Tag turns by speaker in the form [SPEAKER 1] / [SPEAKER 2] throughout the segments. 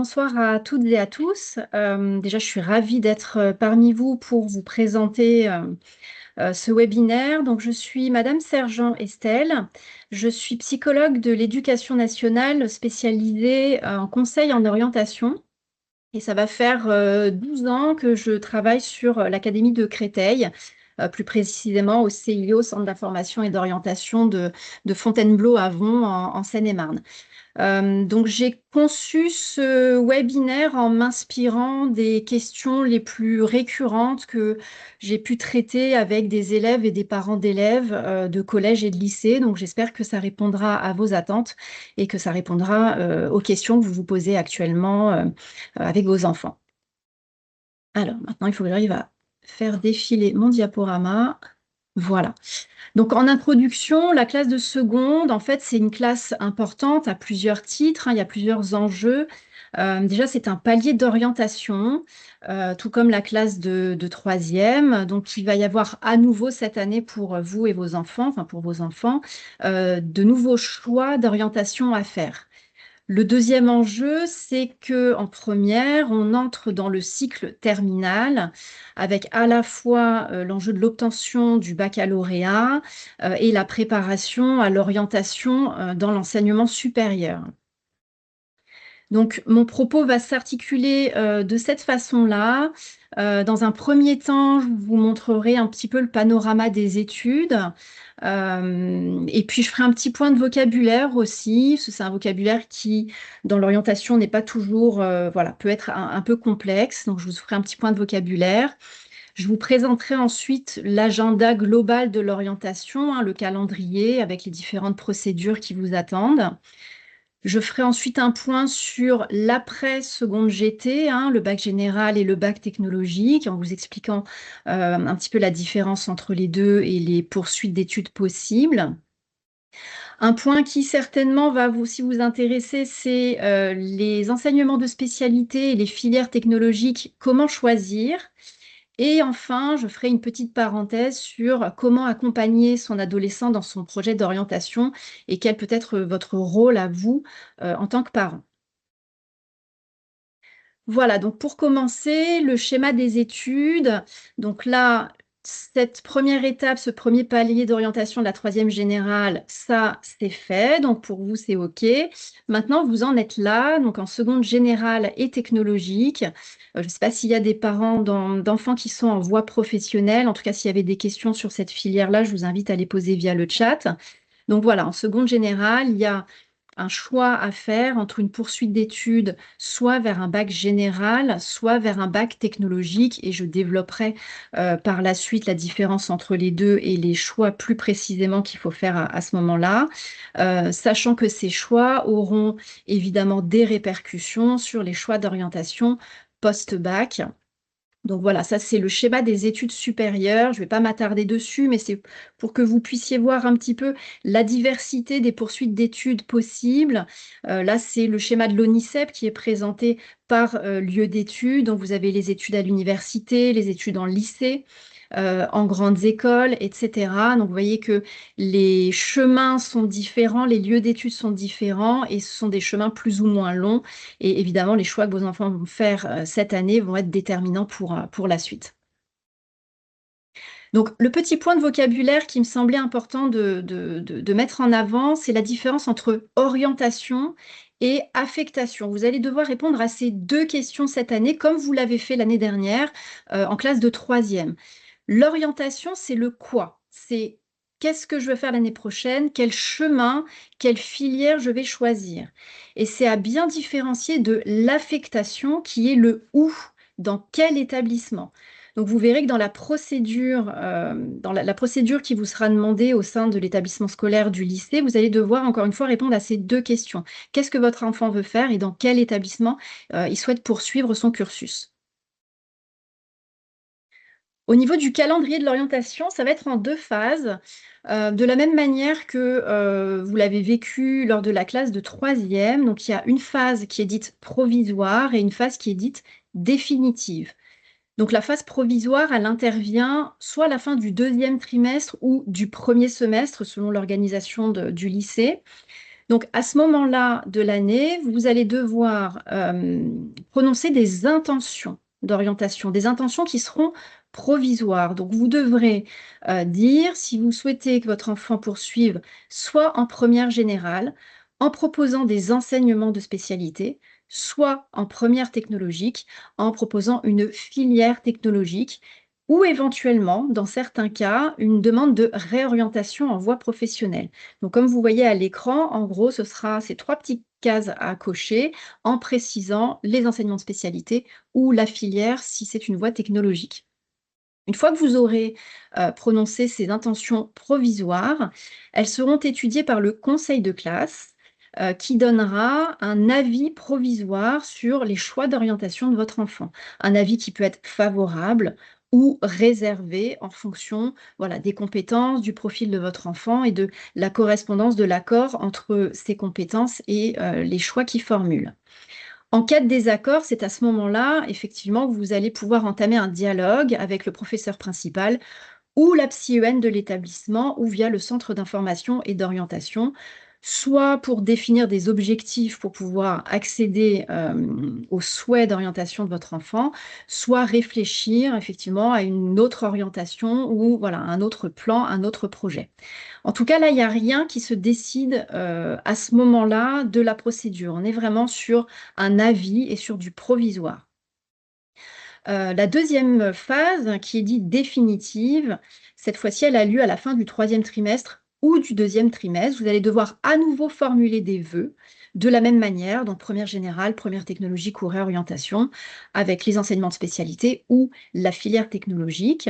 [SPEAKER 1] bonsoir à toutes et à tous. Déjà, je suis ravie d'être parmi vous pour vous présenter ce webinaire. Donc, je suis Madame Sergent Estelle. Je suis psychologue de l'éducation nationale spécialisée en conseil en orientation. Et ça va faire 12 ans que je travaille sur l'Académie de Créteil, plus précisément au CIO, Centre d'information et d'orientation de Fontainebleau-Avon en Seine-et-Marne. Donc, j'ai conçu ce webinaire en m'inspirant des questions les plus récurrentes que j'ai pu traiter avec des élèves et des parents d'élèves de collège et de lycée. Donc, j'espère que ça répondra à vos attentes et que ça répondra aux questions que vous vous posez actuellement avec vos enfants. Alors, maintenant, il faut que j'arrive à faire défiler mon diaporama. Voilà. Donc, en introduction, la classe de seconde, en fait, c'est une classe importante à plusieurs titres, hein, il y a plusieurs enjeux. Déjà, c'est un palier d'orientation, tout comme la classe de troisième. Donc, il va y avoir à nouveau cette année pour vous et vos enfants, enfin pour vos enfants, de nouveaux choix d'orientation à faire. Le deuxième enjeu, c'est que en première, on entre dans le cycle terminal avec à la fois l'enjeu de l'obtention du baccalauréat et la préparation à l'orientation dans l'enseignement supérieur. Donc, mon propos va s'articuler de cette façon-là. Dans un premier temps, je vous montrerai un petit peu le panorama des études. Et puis, je ferai un petit point de vocabulaire aussi, parce que c'est un vocabulaire qui, dans l'orientation, n'est pas toujours, voilà, peut être un peu complexe. Donc, je vous ferai un petit point de vocabulaire. Je vous présenterai ensuite l'agenda global de l'orientation, hein, le calendrier avec les différentes procédures qui vous attendent. Je ferai ensuite un point sur l'après-seconde GT, hein, le bac général et le bac technologique, en vous expliquant un petit peu la différence entre les deux et les poursuites d'études possibles. Un point qui certainement va aussi vous intéresser, c'est les enseignements de spécialité et les filières technologiques, comment choisir. Et enfin, je ferai une petite parenthèse sur comment accompagner son adolescent dans son projet d'orientation et quel peut être votre rôle à vous en tant que parent. Voilà, donc pour commencer, le schéma des études. Donc là, cette première étape, ce premier palier d'orientation de la troisième générale, ça, c'est fait. Donc pour vous, c'est OK. Maintenant, vous en êtes là, donc en seconde générale et technologique. Je ne sais pas s'il y a des parents d'enfants qui sont en voie professionnelle. En tout cas, s'il y avait des questions sur cette filière-là, je vous invite à les poser via le chat. Donc voilà, en seconde générale, il y a un choix à faire entre une poursuite d'études, soit vers un bac général, soit vers un bac technologique, et je développerai par la suite la différence entre les deux et les choix plus précisément qu'il faut faire à ce moment-là, sachant que ces choix auront évidemment des répercussions sur les choix d'orientation post-bac. Donc voilà, ça c'est le schéma des études supérieures. Je ne vais pas m'attarder dessus, mais c'est pour que vous puissiez voir un petit peu la diversité des poursuites d'études possibles. Là, c'est le schéma de l'ONICEP qui est présenté par lieu d'études. Donc vous avez les études à l'université, les études en lycée, en grandes écoles, etc. Donc vous voyez que les chemins sont différents, les lieux d'études sont différents et ce sont des chemins plus ou moins longs. Et évidemment, les choix que vos enfants vont faire cette année vont être déterminants pour la suite. Donc, le petit point de vocabulaire qui me semblait important de mettre en avant, c'est la différence entre orientation et affectation. Vous allez devoir répondre à ces deux questions cette année, comme vous l'avez fait l'année dernière en classe de troisième. L'orientation, c'est le quoi? C'est qu'est-ce que je veux faire l'année prochaine? Quel chemin, quelle filière je vais choisir? Et c'est à bien différencier de l'affectation qui est le où, dans quel établissement. Donc vous verrez que dans la procédure, la procédure qui vous sera demandée au sein de l'établissement scolaire du lycée, vous allez devoir encore une fois répondre à ces deux questions. Qu'est-ce que votre enfant veut faire et dans quel établissement il souhaite poursuivre son cursus? Au niveau du calendrier de l'orientation, ça va être en deux phases, de la même manière que vous l'avez vécu lors de la classe de troisième. Donc, il y a une phase qui est dite provisoire et une phase qui est dite définitive. Donc, la phase provisoire, elle intervient soit à la fin du deuxième trimestre ou du premier semestre, selon l'organisation du lycée. Donc, à ce moment-là de l'année, vous allez devoir prononcer des intentions d'orientation, des intentions qui seront provisoires. Donc, vous devrez dire si vous souhaitez que votre enfant poursuive soit en première générale, en proposant des enseignements de spécialité, soit en première technologique, en proposant une filière technologique, ou éventuellement, dans certains cas, une demande de réorientation en voie professionnelle. Donc, comme vous voyez à l'écran, en gros, ce sera ces 3 petites cases à cocher en précisant les enseignements de spécialité ou la filière si c'est une voie technologique. Une fois que vous aurez prononcé ces intentions provisoires, elles seront étudiées par le conseil de classe qui donnera un avis provisoire sur les choix d'orientation de votre enfant. Un avis qui peut être favorable ou réservé en fonction, voilà, des compétences, du profil de votre enfant et de la correspondance de l'accord entre ses compétences et les choix qu'il formule. En cas de désaccord, c'est à ce moment-là, effectivement, que vous allez pouvoir entamer un dialogue avec le professeur principal ou la psy-EN de l'établissement ou via le centre d'information et d'orientation, soit pour définir des objectifs pour pouvoir accéder aux souhaits d'orientation de votre enfant, soit réfléchir effectivement à une autre orientation ou voilà, un autre plan, un autre projet. En tout cas, là, il n'y a rien qui se décide à ce moment-là de la procédure. On est vraiment sur un avis et sur du provisoire. La deuxième phase, qui est dite définitive, cette fois-ci, elle a lieu à la fin du 3e trimestre ou du 2e trimestre. Vous allez devoir à nouveau formuler des vœux de la même manière, donc première générale, première technologique ou réorientation, avec les enseignements de spécialité ou la filière technologique.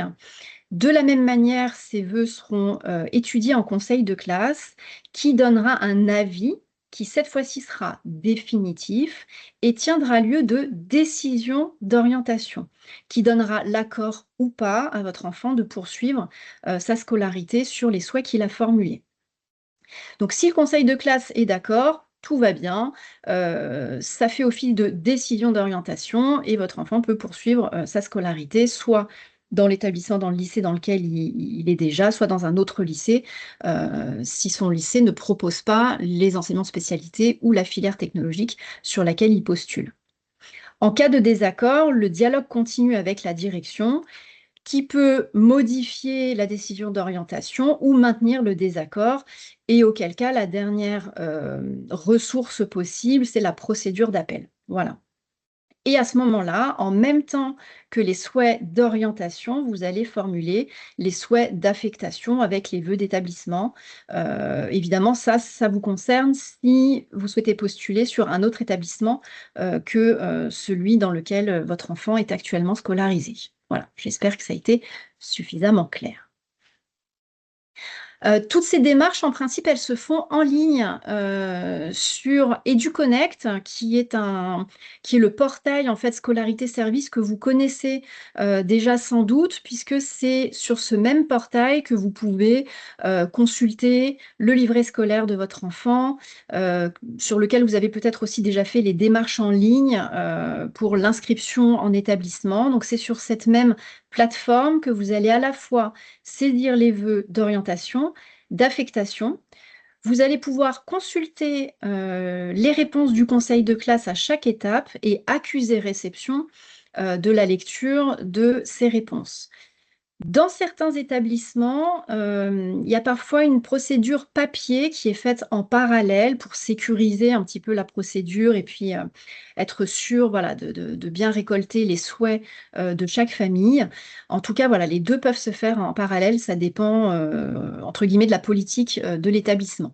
[SPEAKER 1] De la même manière, ces vœux seront étudiés en conseil de classe qui donnera un avis qui cette fois-ci sera définitif et tiendra lieu de décision d'orientation, qui donnera l'accord ou pas à votre enfant de poursuivre sa scolarité sur les souhaits qu'il a formulés. Donc si le conseil de classe est d'accord, tout va bien, ça fait office de décision d'orientation et votre enfant peut poursuivre sa scolarité, soit dans l'établissement, dans le lycée dans lequel il est déjà, soit dans un autre lycée, si son lycée ne propose pas les enseignements de spécialité ou la filière technologique sur laquelle il postule. En cas de désaccord, le dialogue continue avec la direction qui peut modifier la décision d'orientation ou maintenir le désaccord, et auquel cas la dernière ressource possible, c'est la procédure d'appel. Voilà. Et à ce moment-là, en même temps que les souhaits d'orientation, vous allez formuler les souhaits d'affectation avec les vœux d'établissement. Évidemment, ça vous concerne si vous souhaitez postuler sur un autre établissement que celui dans lequel votre enfant est actuellement scolarisé. Voilà, j'espère que ça a été suffisamment clair. Toutes ces démarches, en principe, elles se font en ligne sur EduConnect, qui est le portail en fait scolarité service que vous connaissez déjà sans doute, puisque c'est sur ce même portail que vous pouvez consulter le livret scolaire de votre enfant, sur lequel vous avez peut-être aussi déjà fait les démarches en ligne pour l'inscription en établissement. Donc c'est sur cette même plateforme que vous allez à la fois saisir les vœux d'orientation, d'affectation. Vous allez pouvoir consulter les réponses du conseil de classe à chaque étape et accuser réception de la lecture de ces réponses. Dans certains établissements, il y a parfois une procédure papier qui est faite en parallèle pour sécuriser un petit peu la procédure et puis être sûr, voilà, de bien récolter les souhaits de chaque famille. En tout cas, voilà, les deux peuvent se faire en parallèle, ça dépend, entre guillemets, de la politique de l'établissement.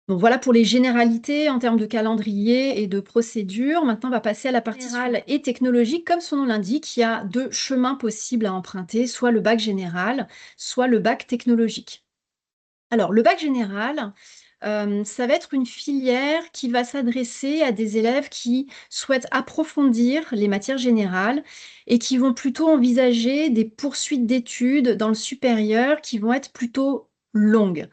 [SPEAKER 1] Donc voilà pour les généralités en termes de calendrier et de procédure. Maintenant, on va passer à la partie générale et technologique. Comme son nom l'indique, il y a deux chemins possibles à emprunter, soit le bac général, soit le bac technologique. Alors, le bac général, ça va être une filière qui va s'adresser à des élèves qui souhaitent approfondir les matières générales et qui vont plutôt envisager des poursuites d'études dans le supérieur qui vont être plutôt longues.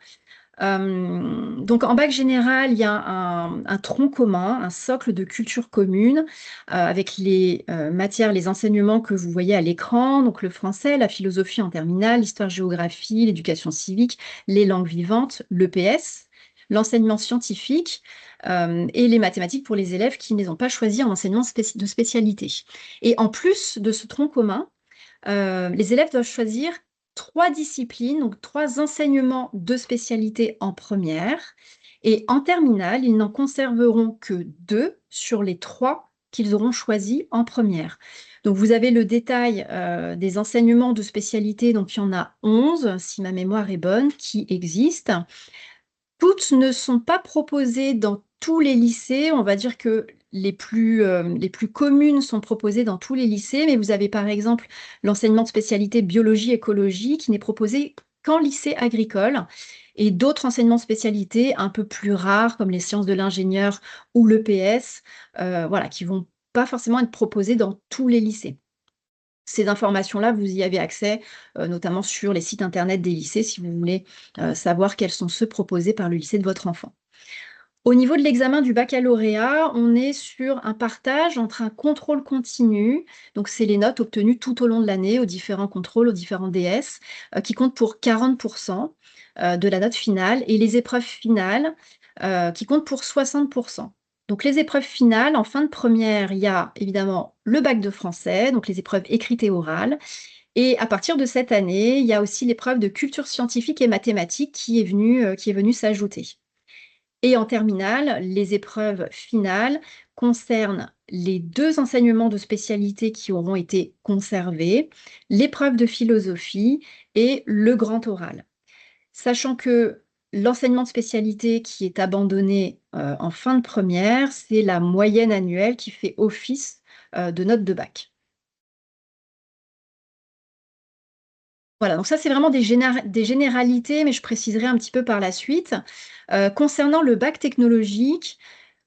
[SPEAKER 1] Donc en bac général, il y a un tronc commun, un socle de culture commune, avec les matières, les enseignements que vous voyez à l'écran, donc le français, la philosophie en terminale, l'histoire-géographie, l'éducation civique, les langues vivantes, l'EPS, l'enseignement scientifique et les mathématiques pour les élèves qui ne les ont pas choisis en enseignement de spécialité. Et en plus de ce tronc commun, les élèves doivent choisir 3 disciplines, donc 3 enseignements de spécialité en première et en terminale, ils n'en conserveront que 2 sur les 3 qu'ils auront choisis en première. Donc vous avez le détail, des enseignements de spécialité, donc il y en a 11, si ma mémoire est bonne, qui existent. Toutes ne sont pas proposées dans tous les lycées. On va dire que les plus communes sont proposées dans tous les lycées, mais vous avez par exemple l'enseignement de spécialité biologie-écologie qui n'est proposé qu'en lycée agricole et d'autres enseignements de spécialité un peu plus rares comme les sciences de l'ingénieur ou l'EPS, voilà, qui vont pas forcément être proposés dans tous les lycées. Ces informations-là, vous y avez accès, notamment sur les sites internet des lycées si vous voulez, savoir quels sont ceux proposés par le lycée de votre enfant. Au niveau de l'examen du baccalauréat, on est sur un partage entre un contrôle continu, donc c'est les notes obtenues tout au long de l'année aux différents contrôles, aux différents DS, qui comptent pour 40 de la note finale et les épreuves finales, qui comptent pour 60. Donc les épreuves finales, en fin de première, il y a évidemment le bac de français, donc les épreuves écrites et orales. Et à partir de cette année, il y a aussi l'épreuve de culture scientifique et mathématique qui est venue s'ajouter. Et en terminale, les épreuves finales concernent les 2 enseignements de spécialité qui auront été conservés, l'épreuve de philosophie et le grand oral. Sachant que l'enseignement de spécialité qui est abandonné, en fin de première, c'est la moyenne annuelle qui fait office, de note de bac. Voilà, donc ça, c'est vraiment des généralités, mais je préciserai un petit peu par la suite. Concernant le bac technologique,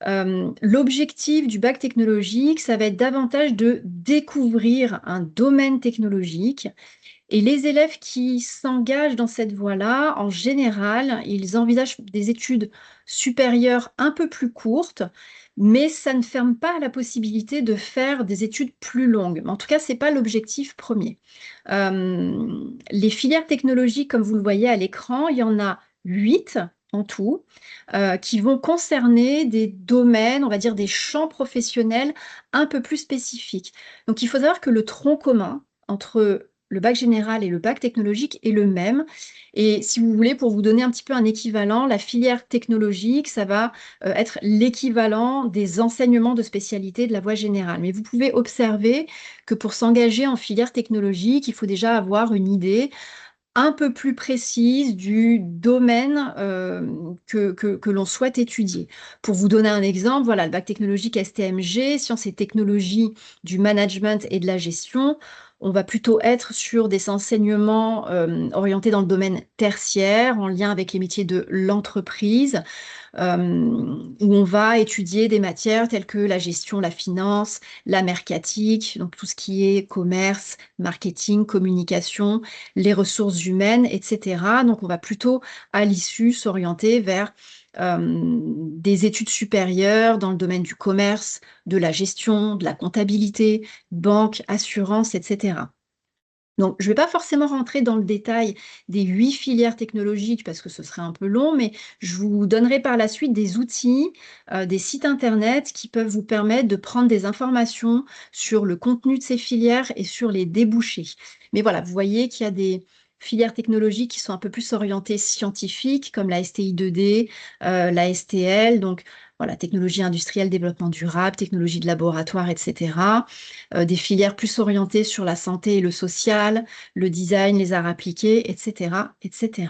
[SPEAKER 1] l'objectif du bac technologique, ça va être davantage de découvrir un domaine technologique et les élèves qui s'engagent dans cette voie-là, en général, ils envisagent des études supérieures un peu plus courtes, mais ça ne ferme pas la possibilité de faire des études plus longues. Mais en tout cas, ce n'est pas l'objectif premier. Les filières technologiques, comme vous le voyez à l'écran, il y en a 8 en tout, qui vont concerner des domaines, on va dire des champs professionnels un peu plus spécifiques. Donc il faut savoir que le tronc commun entre le bac général et le bac technologique est le même. Et si vous voulez, pour vous donner un petit peu un équivalent, la filière technologique, ça va être l'équivalent des enseignements de spécialité de la voie générale. Mais vous pouvez observer que pour s'engager en filière technologique, il faut déjà avoir une idée un peu plus précise du domaine que l'on souhaite étudier. Pour vous donner un exemple, voilà, le bac technologique STMG, sciences et technologies du management et de la gestion, on va plutôt être sur des enseignements orientés dans le domaine tertiaire, en lien avec les métiers de l'entreprise, où on va étudier des matières telles que la gestion, la finance, la mercatique, donc tout ce qui est commerce, marketing, communication, les ressources humaines, etc. Donc on va plutôt à l'issue s'orienter vers des études supérieures dans le domaine du commerce, de la gestion, de la comptabilité, banque, assurance, etc. Donc, je ne vais pas forcément rentrer dans le détail des 8 filières technologiques parce que ce serait un peu long, mais je vous donnerai par la suite des outils, des sites internet qui peuvent vous permettre de prendre des informations sur le contenu de ces filières et sur les débouchés. Mais voilà, vous voyez qu'il y a des filières technologiques qui sont un peu plus orientées scientifiques, comme la STI 2D, la STL, donc voilà, technologie industrielle, développement durable, technologie de laboratoire, etc. Des filières plus orientées sur la santé et le social, le design, les arts appliqués, etc., etc.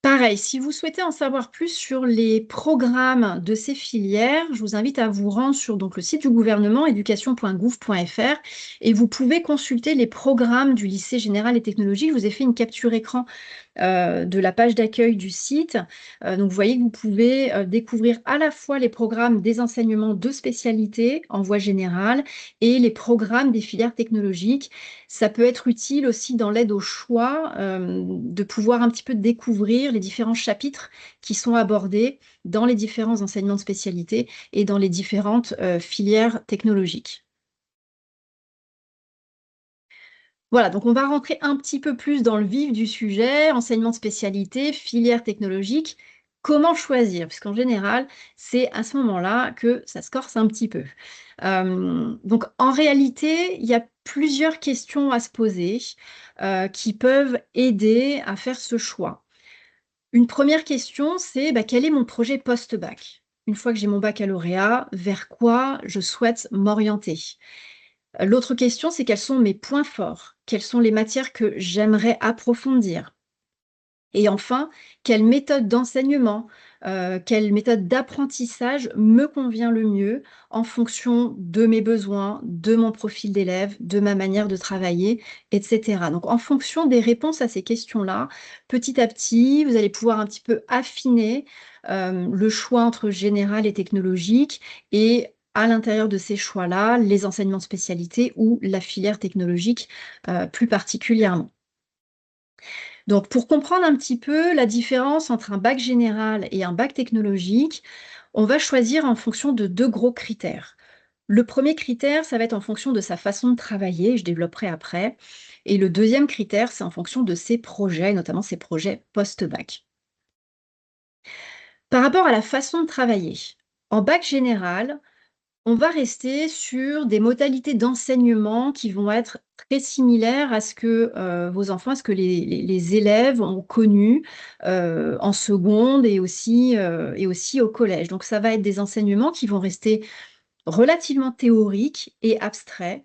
[SPEAKER 1] Pareil, si vous souhaitez en savoir plus sur les programmes de ces filières, je vous invite à vous rendre sur donc, le site du gouvernement, éducation.gouv.fr, et vous pouvez consulter les programmes du lycée général et technologique. Je vous ai fait une capture écran de la page d'accueil du site. Donc, vous voyez que vous pouvez découvrir à la fois les programmes des enseignements de spécialité en voie générale et les programmes des filières technologiques. Ça peut être utile aussi dans l'aide au choix de pouvoir un petit peu découvrir les différents chapitres qui sont abordés dans les différents enseignements de spécialité et dans les différentes filières technologiques. Voilà, donc on va rentrer un petit peu plus dans le vif du sujet, enseignement de spécialité, filière technologique. Comment choisir? Puisqu'en général, c'est à ce moment-là que ça se corse un petit peu. Donc en réalité, il y a plusieurs questions à se poser qui peuvent aider à faire ce choix. Une première question, c'est quel est mon projet post-bac? Une fois que j'ai mon baccalauréat, vers quoi je souhaite m'orienter? L'autre question, c'est quels sont mes points forts? Quelles sont les matières que j'aimerais approfondir? Et enfin, quelle méthode d'enseignement, quelle méthode d'apprentissage me convient le mieux en fonction de mes besoins, de mon profil d'élève, de ma manière de travailler, et cetera. Donc en fonction des réponses à ces questions-là, petit à petit, vous allez pouvoir un petit peu affiner, le choix entre général et technologique et à l'intérieur de ces choix-là, les enseignements de spécialité ou la filière technologique, plus particulièrement. Donc, pour comprendre un petit peu la différence entre un bac général et un bac technologique, on va choisir en fonction de deux gros critères. Le premier critère, ça va être en fonction de sa façon de travailler, je développerai après. Et le deuxième critère, c'est en fonction de ses projets, notamment ses projets post-bac. Par rapport à la façon de travailler, en bac général, on va rester sur des modalités d'enseignement qui vont être très similaires à ce que, vos enfants, à ce que les élèves ont connu, en seconde et aussi au collège. Donc ça va être des enseignements qui vont rester relativement théoriques et abstraits,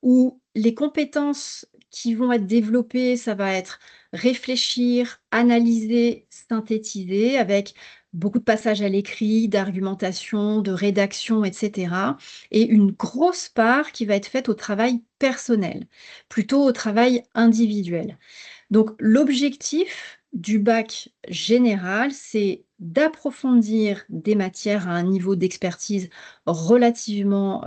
[SPEAKER 1] où les compétences qui vont être développées, ça va être réfléchir, analyser, synthétiser avec beaucoup de passages à l'écrit, d'argumentation, de rédaction, et cetera, et une grosse part qui va être faite au travail personnel, plutôt au travail individuel. Donc l'objectif du bac général, c'est d'approfondir des matières à un niveau d'expertise relativement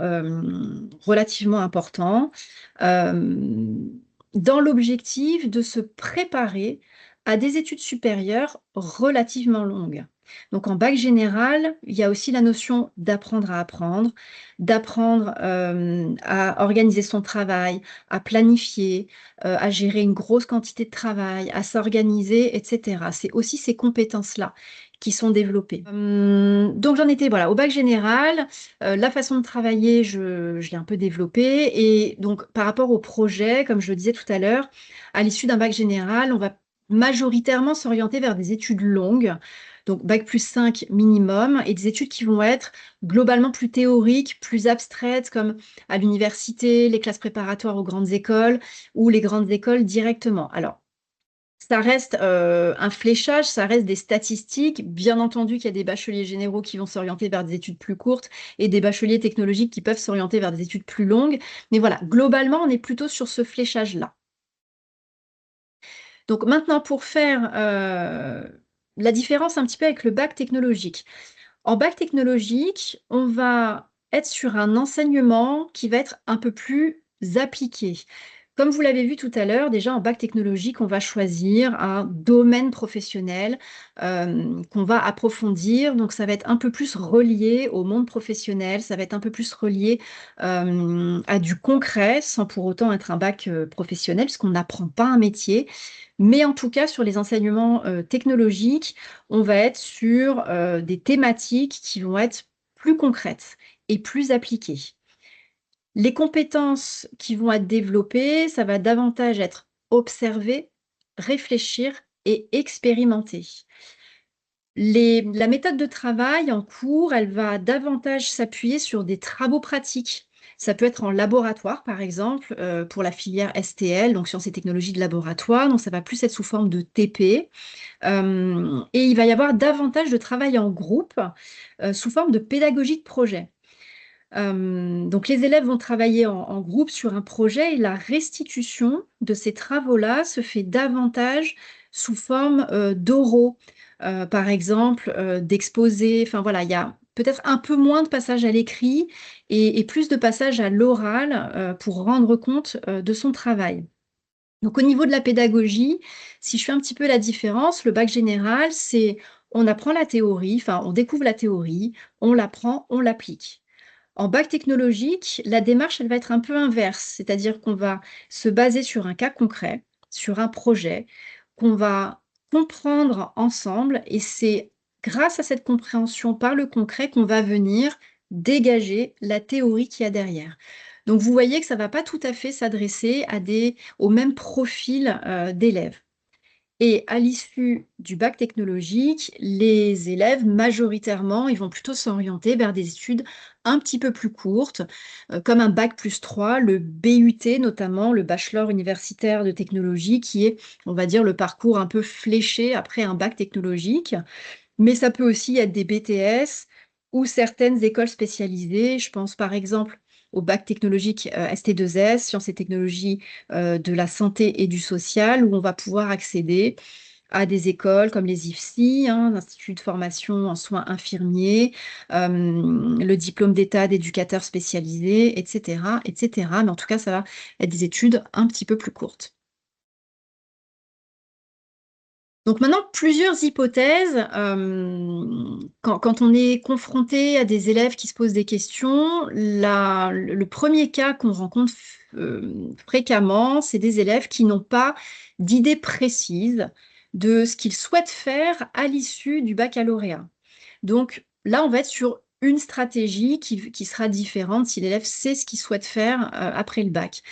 [SPEAKER 1] important, hem, dans l'objectif de se préparer à des études supérieures relativement longues. Donc en bac général, il y a aussi la notion d'apprendre à apprendre, d'apprendre, à organiser son travail, à planifier, à gérer une grosse quantité de travail, à s'organiser, et cetera. C'est aussi ces compétences-là qui sont développées. Donc j'en étais, voilà, au bac général, la façon de travailler, je l'ai un peu développée et donc par rapport au projet, comme je le disais tout à l'heure, à l'issue d'un bac général, on va majoritairement s'orienter vers des études longues, donc bac+5 minimum et des études qui vont être globalement plus théoriques, plus abstraites comme à l'université, les classes préparatoires aux grandes écoles ou les grandes écoles directement. Alors, ça reste, un fléchage, ça reste des statistiques. Bien entendu qu'il y a des bacheliers généraux qui vont s'orienter vers des études plus courtes et des bacheliers technologiques qui peuvent s'orienter vers des études plus longues. Mais voilà, globalement, on est plutôt sur ce fléchage-là. Donc maintenant pour faire, la différence un petit peu avec le bac technologique. En bac technologique, on va être sur un enseignement qui va être un peu plus appliqué. Comme vous l'avez vu tout à l'heure, déjà en bac technologique, on va choisir un domaine professionnel qu'on va approfondir. Donc ça va être un peu plus relié au monde professionnel, ça va être un peu plus relié à du concret, sans pour autant être un bac professionnel, puisqu'on n'apprend pas un métier. Mais en tout cas, sur les enseignements technologiques, on va être sur des thématiques qui vont être plus concrètes et plus appliquées. Les compétences qui vont être développées, ça va davantage être observer, réfléchir et expérimenter. La méthode de travail en cours, elle va davantage s'appuyer sur des travaux pratiques, Ça peut être en laboratoire, par exemple, pour la filière STL, donc sciences et technologies de laboratoire. Donc, ça va plus être sous forme de TP. Et il va y avoir davantage de travail en groupe, sous forme de pédagogie de projet. Donc les élèves vont travailler en groupe sur un projet et la restitution de ces travaux-là se fait davantage sous forme, d'oraux, par exemple, d'exposés. Enfin voilà, il y a peut-être un peu moins de passages à l'écrit et plus de passages à l'oral, pour rendre compte, de son travail. Donc au niveau de la pédagogie, si je fais un petit peu la différence, le bac général, c'est on apprend la théorie, enfin on découvre la théorie, on l'apprend, on l'applique. En bac technologique, la démarche, elle va être un peu inverse, c'est-à-dire qu'on va se baser sur un cas concret, sur un projet, qu'on va comprendre ensemble, et c'est grâce à cette compréhension par le concret qu'on va venir dégager la théorie qu'il y a derrière. Donc vous voyez que ça ne va pas tout à fait s'adresser au même profil d'élèves. Et à l'issue du bac technologique, les élèves, majoritairement, ils vont plutôt s'orienter vers des études un petit peu plus courtes, comme un bac+3, le BUT notamment, le bachelor universitaire de technologie, qui est, on va dire, le parcours un peu fléché après un bac technologique. Mais ça peut aussi être des BTS ou certaines écoles spécialisées. Je pense par exemple au bac technologique ST2S, sciences et technologies de la santé et du social, où on va pouvoir accéder à des écoles comme les IFSI, hein, l'Institut de formation en soins infirmiers, le diplôme d'état d'éducateur spécialisé, etc., etc. Mais en tout cas, ça va être des études un petit peu plus courtes. Donc maintenant, plusieurs hypothèses. Quand on est confronté à des élèves qui se posent des questions, le premier cas qu'on rencontre fréquemment, c'est des élèves qui n'ont pas d'idée précise de ce qu'ils souhaitent faire à l'issue du baccalauréat. Donc là, on va être sur une stratégie qui sera différente si l'élève sait ce qu'il souhaite faire après le bac.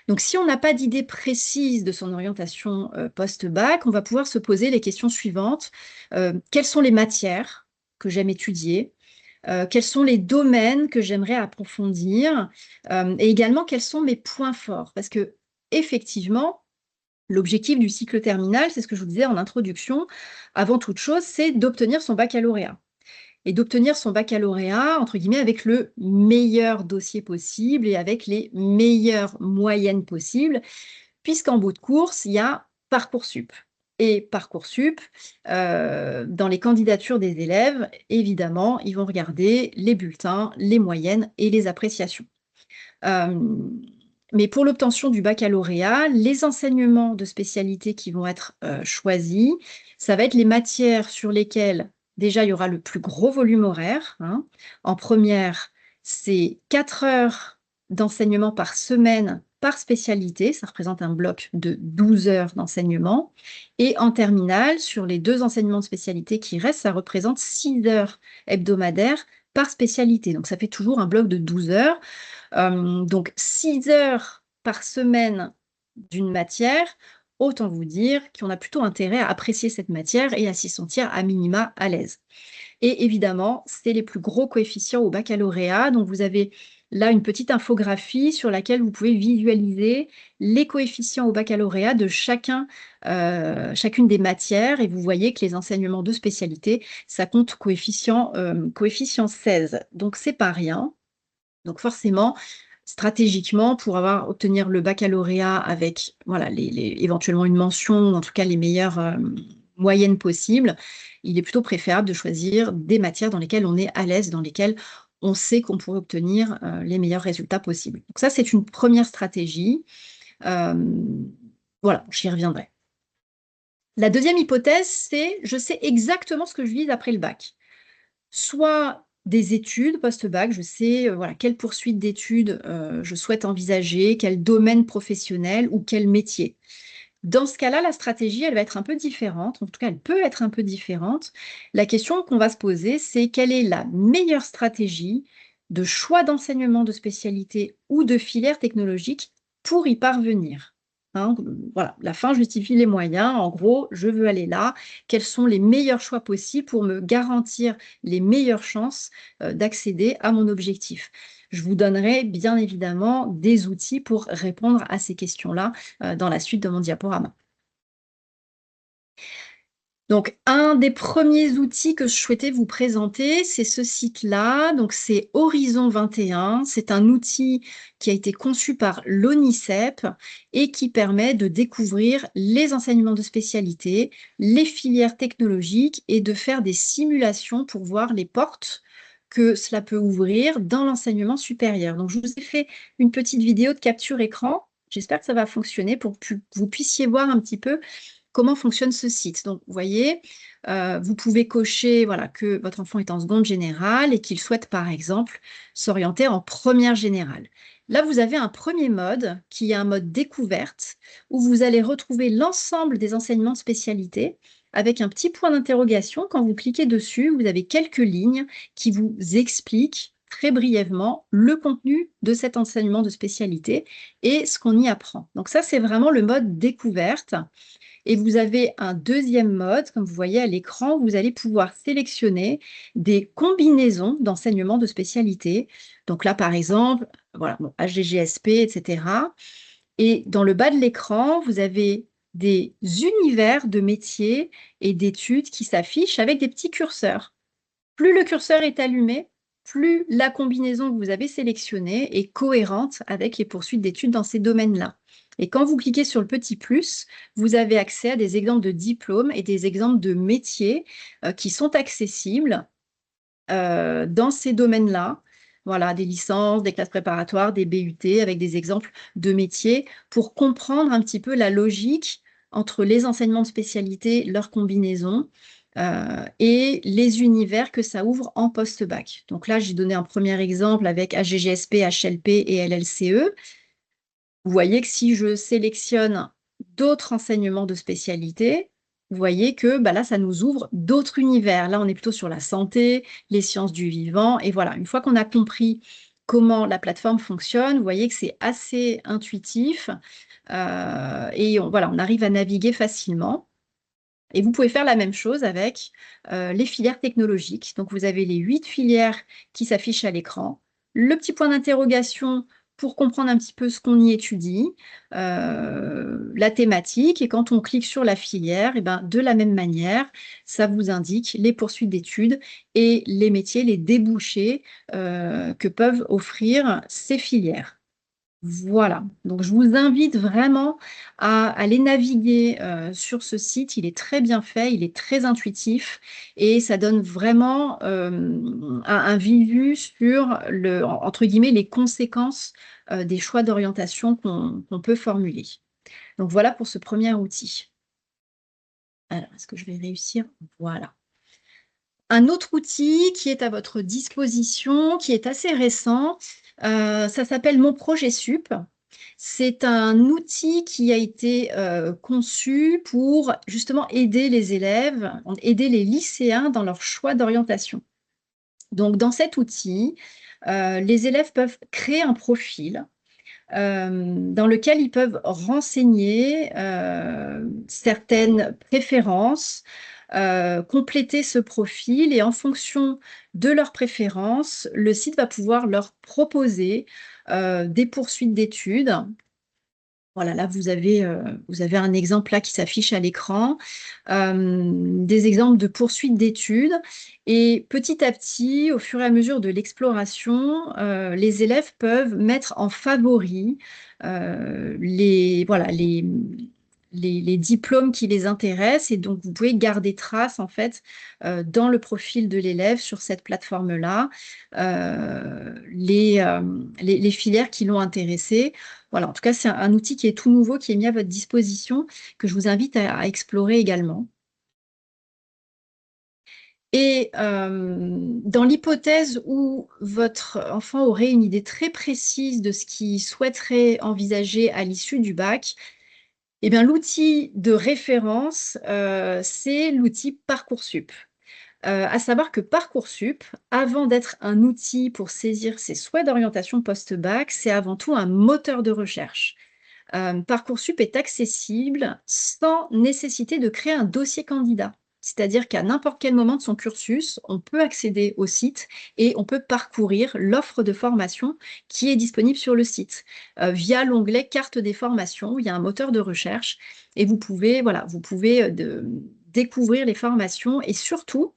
[SPEAKER 1] Donc, si on n'a pas d'idée précise de son orientation post-bac, on va pouvoir se poser les questions suivantes. Quelles sont les matières que j'aime étudier? Quels sont les domaines que j'aimerais approfondir? Et également, quels sont mes points forts? Parce que, effectivement, l'objectif du cycle terminal, c'est ce que je vous disais en introduction, avant toute chose, c'est d'obtenir son baccalauréat et d'obtenir son baccalauréat, entre guillemets, avec le meilleur dossier possible et avec les meilleures moyennes possibles, puisqu'en bout de course, il y a Parcoursup. Et Parcoursup, dans les candidatures des élèves, évidemment, ils vont regarder les bulletins, les moyennes et les appréciations. Mais pour l'obtention du baccalauréat, les enseignements de spécialité qui vont être choisis, ça va être les matières sur lesquelles déjà il y aura le plus gros volume horaire, hein. En première, c'est 4 heures d'enseignement par semaine par spécialité, ça représente un bloc de 12 heures d'enseignement. Et en terminale, sur les 2 enseignements de spécialité qui restent, ça représente 6 heures hebdomadaires par spécialité. Donc ça fait toujours un bloc de 12 heures. Donc 6 heures par semaine d'une matière, autant vous dire qu'on a plutôt intérêt à apprécier cette matière et à s'y sentir à minima à l'aise. Et évidemment, c'est les plus gros coefficients au baccalauréat. Donc vous avez là une petite infographie sur laquelle vous pouvez visualiser les coefficients au baccalauréat de chacune des matières. Et vous voyez que les enseignements de spécialité, ça compte coefficient 16. Donc c'est pas rien. Donc forcément, stratégiquement, pour obtenir le baccalauréat avec voilà, éventuellement une mention, ou en tout cas les meilleures moyennes possibles, il est plutôt préférable de choisir des matières dans lesquelles on est à l'aise, dans lesquelles on sait qu'on pourrait obtenir les meilleurs résultats possibles. Donc ça, c'est une première stratégie. Euh, voilà, j'y reviendrai. La deuxième hypothèse, c'est je sais exactement ce que je vise après le bac. Soit des études post-bac, je sais voilà, quelle poursuite d'études je souhaite envisager, quel domaine professionnel ou quel métier. Dans ce cas-là, la stratégie, elle va être un peu différente, en tout cas, elle peut être un peu différente. La question qu'on va se poser, c'est quelle est la meilleure stratégie de choix d'enseignement de spécialité ou de filière technologique pour y parvenir. Hein, voilà, la fin justifie les moyens. En gros, je veux aller là. Quels sont les meilleurs choix possibles pour me garantir les meilleures chances d'accéder à mon objectif? Je vous donnerai bien évidemment des outils pour répondre à ces questions-là dans la suite de mon diaporama. Donc, un des premiers outils que je souhaitais vous présenter, c'est ce site-là. Donc, c'est Horizon 21. C'est un outil qui a été conçu par l'ONICEP et qui permet de découvrir les enseignements de spécialité, les filières technologiques et de faire des simulations pour voir les portes que cela peut ouvrir dans l'enseignement supérieur. Donc, je vous ai fait une petite vidéo de capture écran. J'espère que ça va fonctionner pour que vous puissiez voir un petit peu comment fonctionne ce site. Donc, vous voyez, vous pouvez cocher voilà, que votre enfant est en seconde générale et qu'il souhaite, par exemple, s'orienter en première générale. Là, vous avez un premier mode qui est un mode découverte où vous allez retrouver l'ensemble des enseignements de spécialité avec un petit point d'interrogation. Quand vous cliquez dessus, vous avez quelques lignes qui vous expliquent très brièvement le contenu de cet enseignement de spécialité et ce qu'on y apprend. Donc ça, c'est vraiment le mode découverte. Et vous avez un deuxième mode, comme vous voyez à l'écran, vous allez pouvoir sélectionner des combinaisons d'enseignement de spécialité. Donc là, par exemple, voilà, bon, HGGSP, etc. Et dans le bas de l'écran, vous avez des univers de métiers et d'études qui s'affichent avec des petits curseurs. Plus le curseur est allumé, plus la combinaison que vous avez sélectionnée est cohérente avec les poursuites d'études dans ces domaines-là. Et quand vous cliquez sur le petit plus, vous avez accès à des exemples de diplômes et des exemples de métiers qui sont accessibles dans ces domaines-là. Voilà, des licences, des classes préparatoires, des BUT, avec des exemples de métiers pour comprendre un petit peu la logique entre les enseignements de spécialité, leurs combinaisons, et les univers que ça ouvre en post-bac. Donc là, j'ai donné un premier exemple avec HGGSP, HLP et LLCE. Vous voyez que si je sélectionne d'autres enseignements de spécialité, vous voyez que bah là, ça nous ouvre d'autres univers. Là, on est plutôt sur la santé, les sciences du vivant. Et voilà, une fois qu'on a compris comment la plateforme fonctionne, vous voyez que c'est assez intuitif et voilà, on arrive à naviguer facilement. Et vous pouvez faire la même chose avec les filières technologiques. Donc, vous avez les 8 filières qui s'affichent à l'écran, le petit point d'interrogation pour comprendre un petit peu ce qu'on y étudie, la thématique, et quand on clique sur la filière, et ben, de la même manière, ça vous indique les poursuites d'études et les métiers, les débouchés que peuvent offrir ces filières. Voilà, donc je vous invite vraiment à aller naviguer sur ce site. Il est très bien fait, il est très intuitif et ça donne vraiment un visu sur entre guillemets, les conséquences des choix d'orientation qu'on peut formuler. Donc voilà pour ce premier outil. Alors, est-ce que je vais réussir? Voilà. Un autre outil qui est à votre disposition, qui est assez récent, ça s'appelle Mon Projet Sup. C'est un outil qui a été conçu pour justement aider les élèves, aider les lycéens dans leur choix d'orientation. Donc, dans cet outil, les élèves peuvent créer un profil dans lequel ils peuvent renseigner certaines préférences, compléter ce profil et en fonction de leurs préférences, le site va pouvoir leur proposer des poursuites d'études. Voilà, là, vous avez un exemple là qui s'affiche à l'écran, des exemples de poursuites d'études. Et petit à petit, au fur et à mesure de l'exploration, les élèves peuvent mettre en favori voilà, les diplômes qui les intéressent. Et donc, vous pouvez garder trace, en fait, dans le profil de l'élève sur cette plateforme-là, les filières qui l'ont intéressé. Voilà, en tout cas, c'est un outil qui est tout nouveau, qui est mis à votre disposition, que je vous invite à explorer également. Et dans l'hypothèse où votre enfant aurait une idée très précise de ce qu'il souhaiterait envisager à l'issue du bac, eh bien, l'outil de référence, c'est l'outil Parcoursup. À savoir que Parcoursup, avant d'être un outil pour saisir ses souhaits d'orientation post-bac, c'est avant tout un moteur de recherche. Parcoursup est accessible sans nécessité de créer un dossier candidat. c'est-à-dire qu'à n'importe quel moment de son cursus, on peut accéder au site et on peut parcourir l'offre de formation qui est disponible sur le site via l'onglet carte des formations, où il y a un moteur de recherche et vous pouvez, voilà, découvrir les formations et surtout,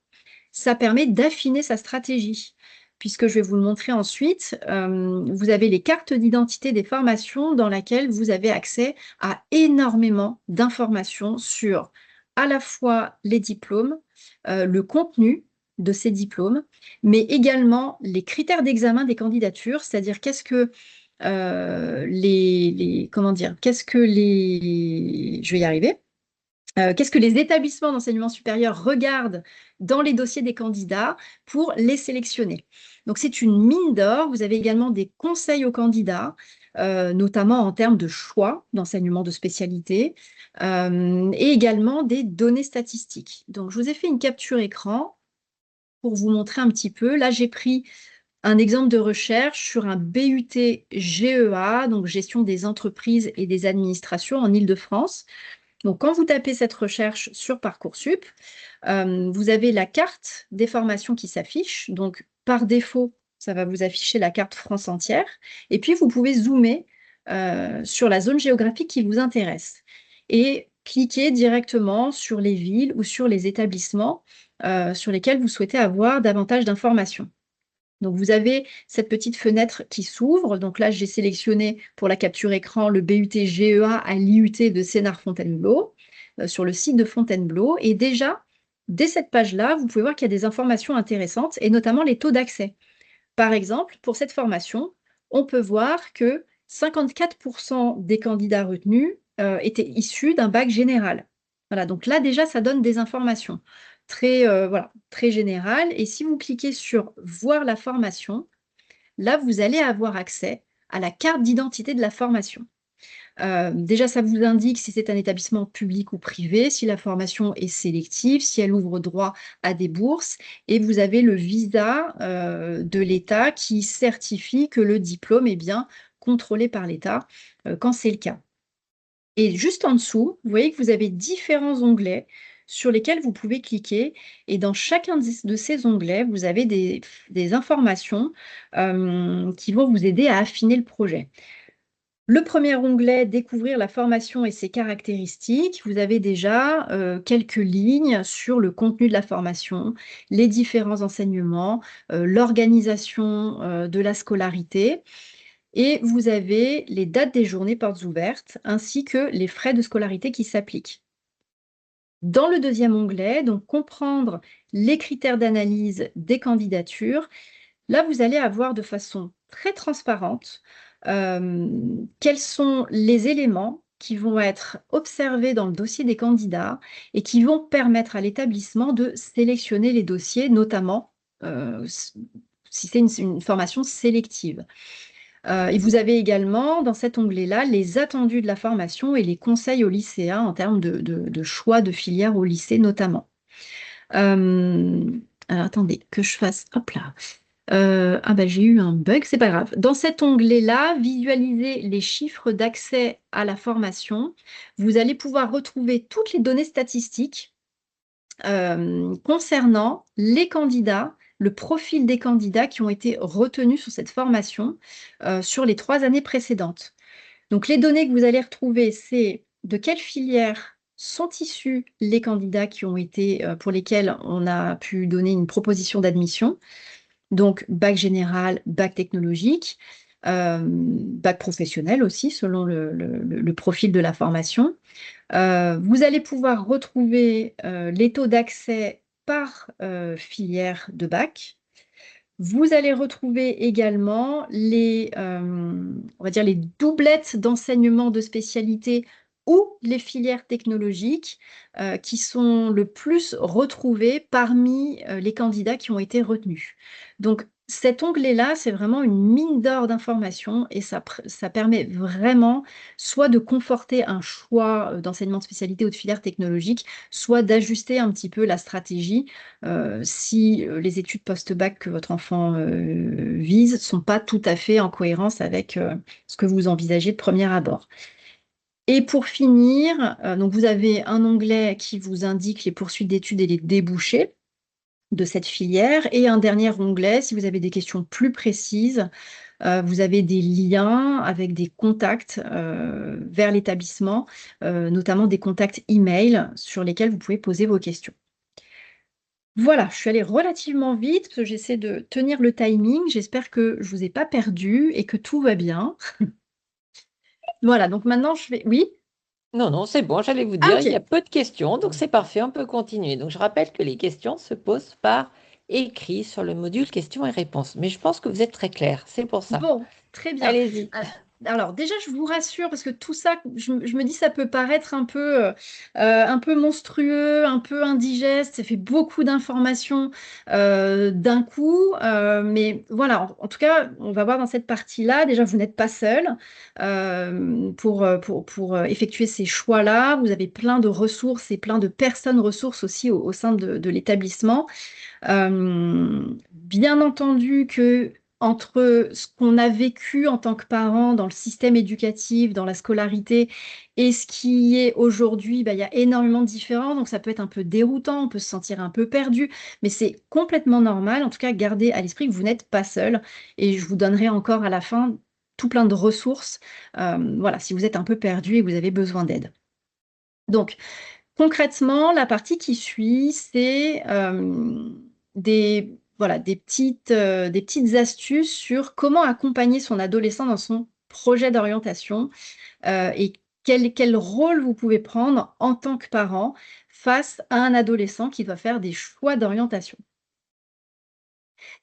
[SPEAKER 1] ça permet d'affiner sa stratégie. Puisque je vais vous le montrer ensuite, vous avez les cartes d'identité des formations dans lesquelles vous avez accès à énormément d'informations sur à la fois les diplômes, le contenu de ces diplômes, mais également les critères d'examen des candidatures, c'est-à-dire qu'est-ce que comment dire, je vais y arriver. Qu'est-ce que les établissements d'enseignement supérieur regardent dans les dossiers des candidats pour les sélectionner. Donc, c'est une mine d'or. Vous avez également des conseils aux candidats, notamment en termes de choix d'enseignement de spécialité, et également des données statistiques. Donc, je vous ai fait une capture écran pour vous montrer un petit peu. Là, j'ai pris un exemple de recherche sur un BUT GEA, donc gestion des entreprises et des administrations en Île-de-France. Donc, quand vous tapez cette recherche sur Parcoursup, vous avez la carte des formations qui s'affiche. Donc, par défaut, ça va vous afficher la carte France entière. Et puis, vous pouvez zoomer sur la zone géographique qui vous intéresse et cliquer directement sur les villes ou sur les établissements sur lesquels vous souhaitez avoir davantage d'informations. Donc, vous avez cette petite fenêtre qui s'ouvre. Donc là, j'ai sélectionné pour la capture écran le BUT GEA à l'IUT de Sénart-Fontainebleau sur le site de Fontainebleau. Et déjà, dès cette page-là, vous pouvez voir qu'il y a des informations intéressantes et notamment les taux d'accès. Par exemple, pour cette formation, on peut voir que 54% des candidats retenus étaient issus d'un bac général. Voilà, donc là déjà, ça donne des informations voilà, très générales. Et si vous cliquez sur «Voir la formation», là, vous allez avoir accès à la carte d'identité de la formation. Déjà, ça vous indique si c'est un établissement public ou privé, si la formation est sélective, si elle ouvre droit à des bourses et vous avez le visa, de l'État qui certifie que le diplôme est bien contrôlé par l'État, quand c'est le cas. Et juste en dessous, vous voyez que vous avez différents onglets sur lesquels vous pouvez cliquer et dans chacun de ces onglets, vous avez des informations, qui vont vous aider à affiner le projet. Le premier onglet, découvrir la formation et ses caractéristiques. Vous avez déjà quelques lignes sur le contenu de la formation, les différents enseignements, l'organisation de la scolarité. Et vous avez les dates des journées portes ouvertes ainsi que les frais de scolarité qui s'appliquent. Dans le deuxième onglet, donc comprendre les critères d'analyse des candidatures, là, vous allez avoir de façon très transparente quels sont les éléments qui vont être observés dans le dossier des candidats et qui vont permettre à l'établissement de sélectionner les dossiers, notamment si c'est une formation sélective. Et vous avez également, dans cet onglet-là, les attendus de la formation et les conseils aux lycéens en termes de choix de filière au lycée notamment. Alors attendez, que je fasse, hop là. Ah bah j'ai eu un bug, c'est pas grave. Dans cet onglet-là, visualiser les chiffres d'accès à la formation, vous allez pouvoir retrouver toutes les données statistiques concernant les candidats, le profil des candidats qui ont été retenus sur cette formation sur les 3 années précédentes. Donc les données que vous allez retrouver, c'est de quelle filière sont issus les candidats qui ont été, pour lesquels on a pu donner une proposition d'admission. Donc, bac général, bac technologique, bac professionnel aussi, selon le profil de la formation. Vous allez pouvoir retrouver les taux d'accès par filière de bac. Vous allez retrouver également on va dire les doublettes d'enseignement de spécialité ou les filières technologiques qui sont le plus retrouvées parmi les candidats qui ont été retenus. Donc, cet onglet-là, c'est vraiment une mine d'or d'informations et ça permet vraiment soit de conforter un choix d'enseignement de spécialité ou de filière technologique, soit d'ajuster un petit peu la stratégie si les études post-bac que votre enfant vise ne sont pas tout à fait en cohérence avec ce que vous envisagez de premier abord. Et pour finir, donc vous avez un onglet qui vous indique les poursuites d'études et les débouchés de cette filière et un dernier onglet si vous avez des questions plus précises. Vous avez des liens avec des contacts vers l'établissement, notamment des contacts email sur lesquels vous pouvez poser vos questions. Voilà, je suis allée relativement vite parce que j'essaie de tenir le timing. J'espère que je vous ai pas perdu et que tout va bien. Voilà, donc maintenant je vais oui?
[SPEAKER 2] Non, non, c'est bon, j'allais vous
[SPEAKER 1] Ah
[SPEAKER 2] dire, il y a
[SPEAKER 1] OK.
[SPEAKER 2] peu de questions, donc c'est parfait, on peut continuer. Donc je rappelle que les questions se posent par écrit sur le module questions et réponses. Mais je pense que vous êtes très clair, c'est pour ça.
[SPEAKER 1] Bon, très bien.
[SPEAKER 2] Allez-y.
[SPEAKER 1] Al alors déjà, je vous rassure parce que tout ça, je me dis ça peut paraître un peu monstrueux, un peu indigeste, ça fait beaucoup d'informations, d'un coup, mais voilà, en tout cas, on va voir dans cette partie-là, déjà, vous n'êtes pas seul, pour effectuer ces choix-là. Vous avez plein de ressources et plein de personnes ressources aussi au sein de l'établissement. Bien entendu que entre ce qu'on a vécu en tant que parent dans le système éducatif, dans la scolarité, et ce qui est aujourd'hui, bah, il y a énormément de différences, donc ça peut être un peu déroutant, on peut se sentir un peu perdu, mais c'est complètement normal. En tout cas, gardez à l'esprit que vous n'êtes pas seul, et je vous donnerai encore à la fin tout plein de ressources, voilà, si vous êtes un peu perdu et que vous avez besoin d'aide. Donc, concrètement, la partie qui suit, c'est voilà, des petites astuces sur comment accompagner son adolescent dans son projet d'orientation et quel rôle vous pouvez prendre en tant que parent face à un adolescent qui doit faire des choix d'orientation.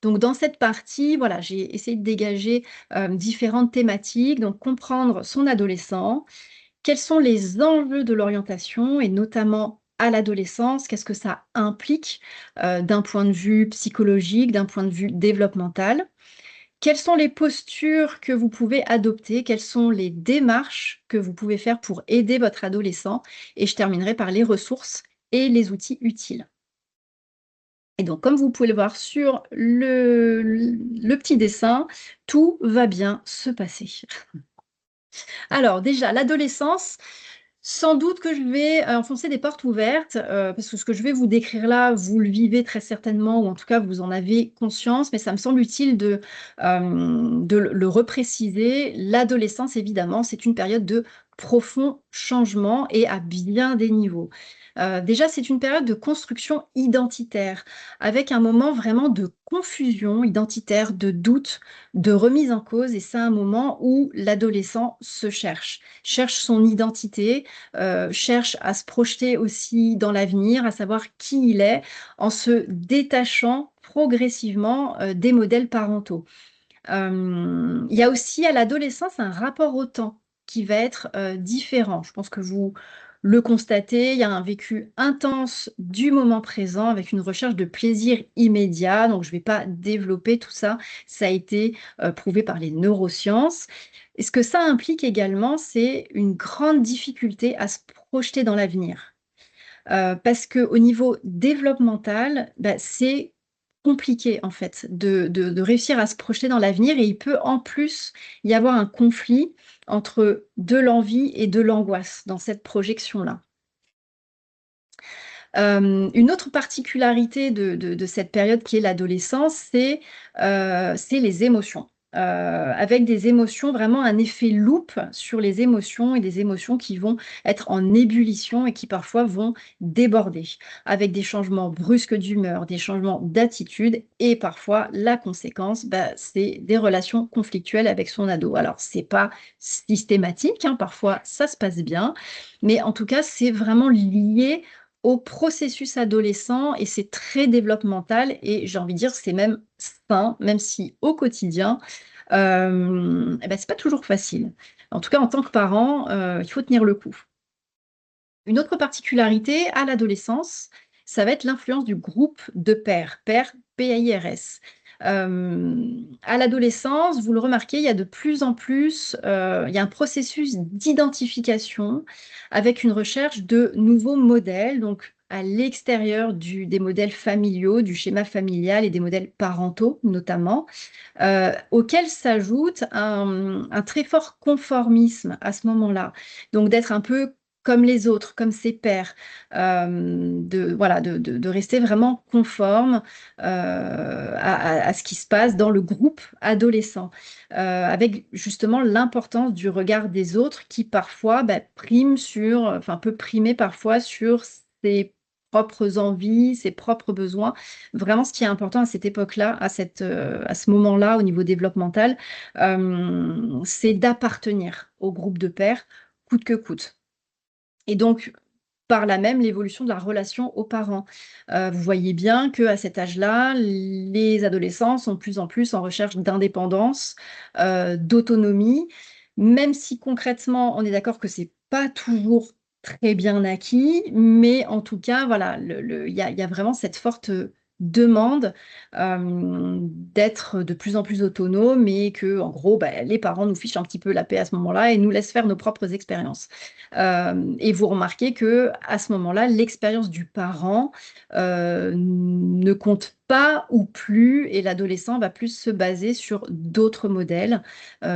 [SPEAKER 1] Donc, dans cette partie, voilà, j'ai essayé de dégager différentes thématiques, donc comprendre son adolescent, quels sont les enjeux de l'orientation et notamment à l'adolescence? Qu'est-ce que ça implique, d'un point de vue psychologique, d'un point de vue développemental? Quelles sont les postures que vous pouvez adopter? Quelles sont les démarches que vous pouvez faire pour aider votre adolescent? Et je terminerai par les ressources et les outils utiles. Et donc, comme vous pouvez le voir sur le petit dessin, tout va bien se passer. Alors déjà, l'adolescence, sans doute que je vais, enfoncer des portes ouvertes, parce que ce que je vais vous décrire là, vous le vivez très certainement ou en tout cas vous en avez conscience, mais ça me semble utile de le repréciser. L'adolescence évidemment, c'est une période de profond changement et à bien des niveaux. Déjà, c'est une période de construction identitaire, avec un moment vraiment de confusion identitaire, de doute, de remise en cause et c'est un moment où l'adolescent se cherche son identité, cherche à se projeter aussi dans l'avenir, à savoir qui il est, en se détachant progressivement, des modèles parentaux. Il y a aussi à l'adolescence un rapport au temps qui va être, différent. Je pense que vous le constatez, il y a un vécu intense du moment présent avec une recherche de plaisir immédiat, donc je ne vais pas développer tout ça. Ça a été, prouvé par les neurosciences et ce que ça implique également, c'est une grande difficulté à se projeter dans l'avenir. Parce qu'au niveau développemental, bah, c'est compliqué en fait de réussir à se projeter dans l'avenir et il peut en plus y avoir un conflit entre de l'envie et de l'angoisse dans cette projection-là. Une autre particularité de cette période qui est l'adolescence, c'est les émotions. Avec des émotions, vraiment un effet loupe sur les émotions et des émotions qui vont être en ébullition et qui parfois vont déborder, avec des changements brusques d'humeur, des changements d'attitude et parfois la conséquence, bah, c'est des relations conflictuelles avec son ado. Alors c'est pas systématique, hein, parfois ça se passe bien, mais en tout cas c'est vraiment lié au processus adolescent et c'est très développemental et j'ai envie de dire c'est même sain, même si au quotidien, et bah, c'est pas toujours facile. En tout cas, en tant que parent, il faut tenir le coup. Une autre particularité à l'adolescence, ça va être l'influence du groupe de pairs, pairs, P-A-I-R-S. À l'adolescence, vous le remarquez, il y a de plus en plus, il y a un processus d'identification avec une recherche de nouveaux modèles. Donc, à l'extérieur des modèles familiaux, du schéma familial et des modèles parentaux notamment, auquel s'ajoute un très fort conformisme à ce moment-là. Donc d'être un peu comme les autres, comme ses pairs, voilà, de rester vraiment conforme à ce qui se passe dans le groupe adolescent, avec justement l'importance du regard des autres qui parfois peut primer parfois sur ses propres envies, ses propres besoins. Vraiment, ce qui est important à cette époque-là, à ce moment-là, au niveau développemental, c'est d'appartenir au groupe de pairs, coûte que coûte. Et donc, par là même, l'évolution de la relation aux parents. Vous voyez bien qu'à cet âge-là, les adolescents sont de plus en plus en recherche d'indépendance, d'autonomie, même si concrètement, on est d'accord que c'est pas toujours très bien acquis, mais en tout cas, voilà, il y a vraiment cette forte demande d'être de plus en plus autonome et que, en gros, les parents nous fichent un petit peu la paix à ce moment-là et nous laissent faire nos propres expériences. Et vous remarquez que à ce moment-là, l'expérience du parent, ne compte pas ou plus et l'adolescent va plus se baser sur d'autres modèles,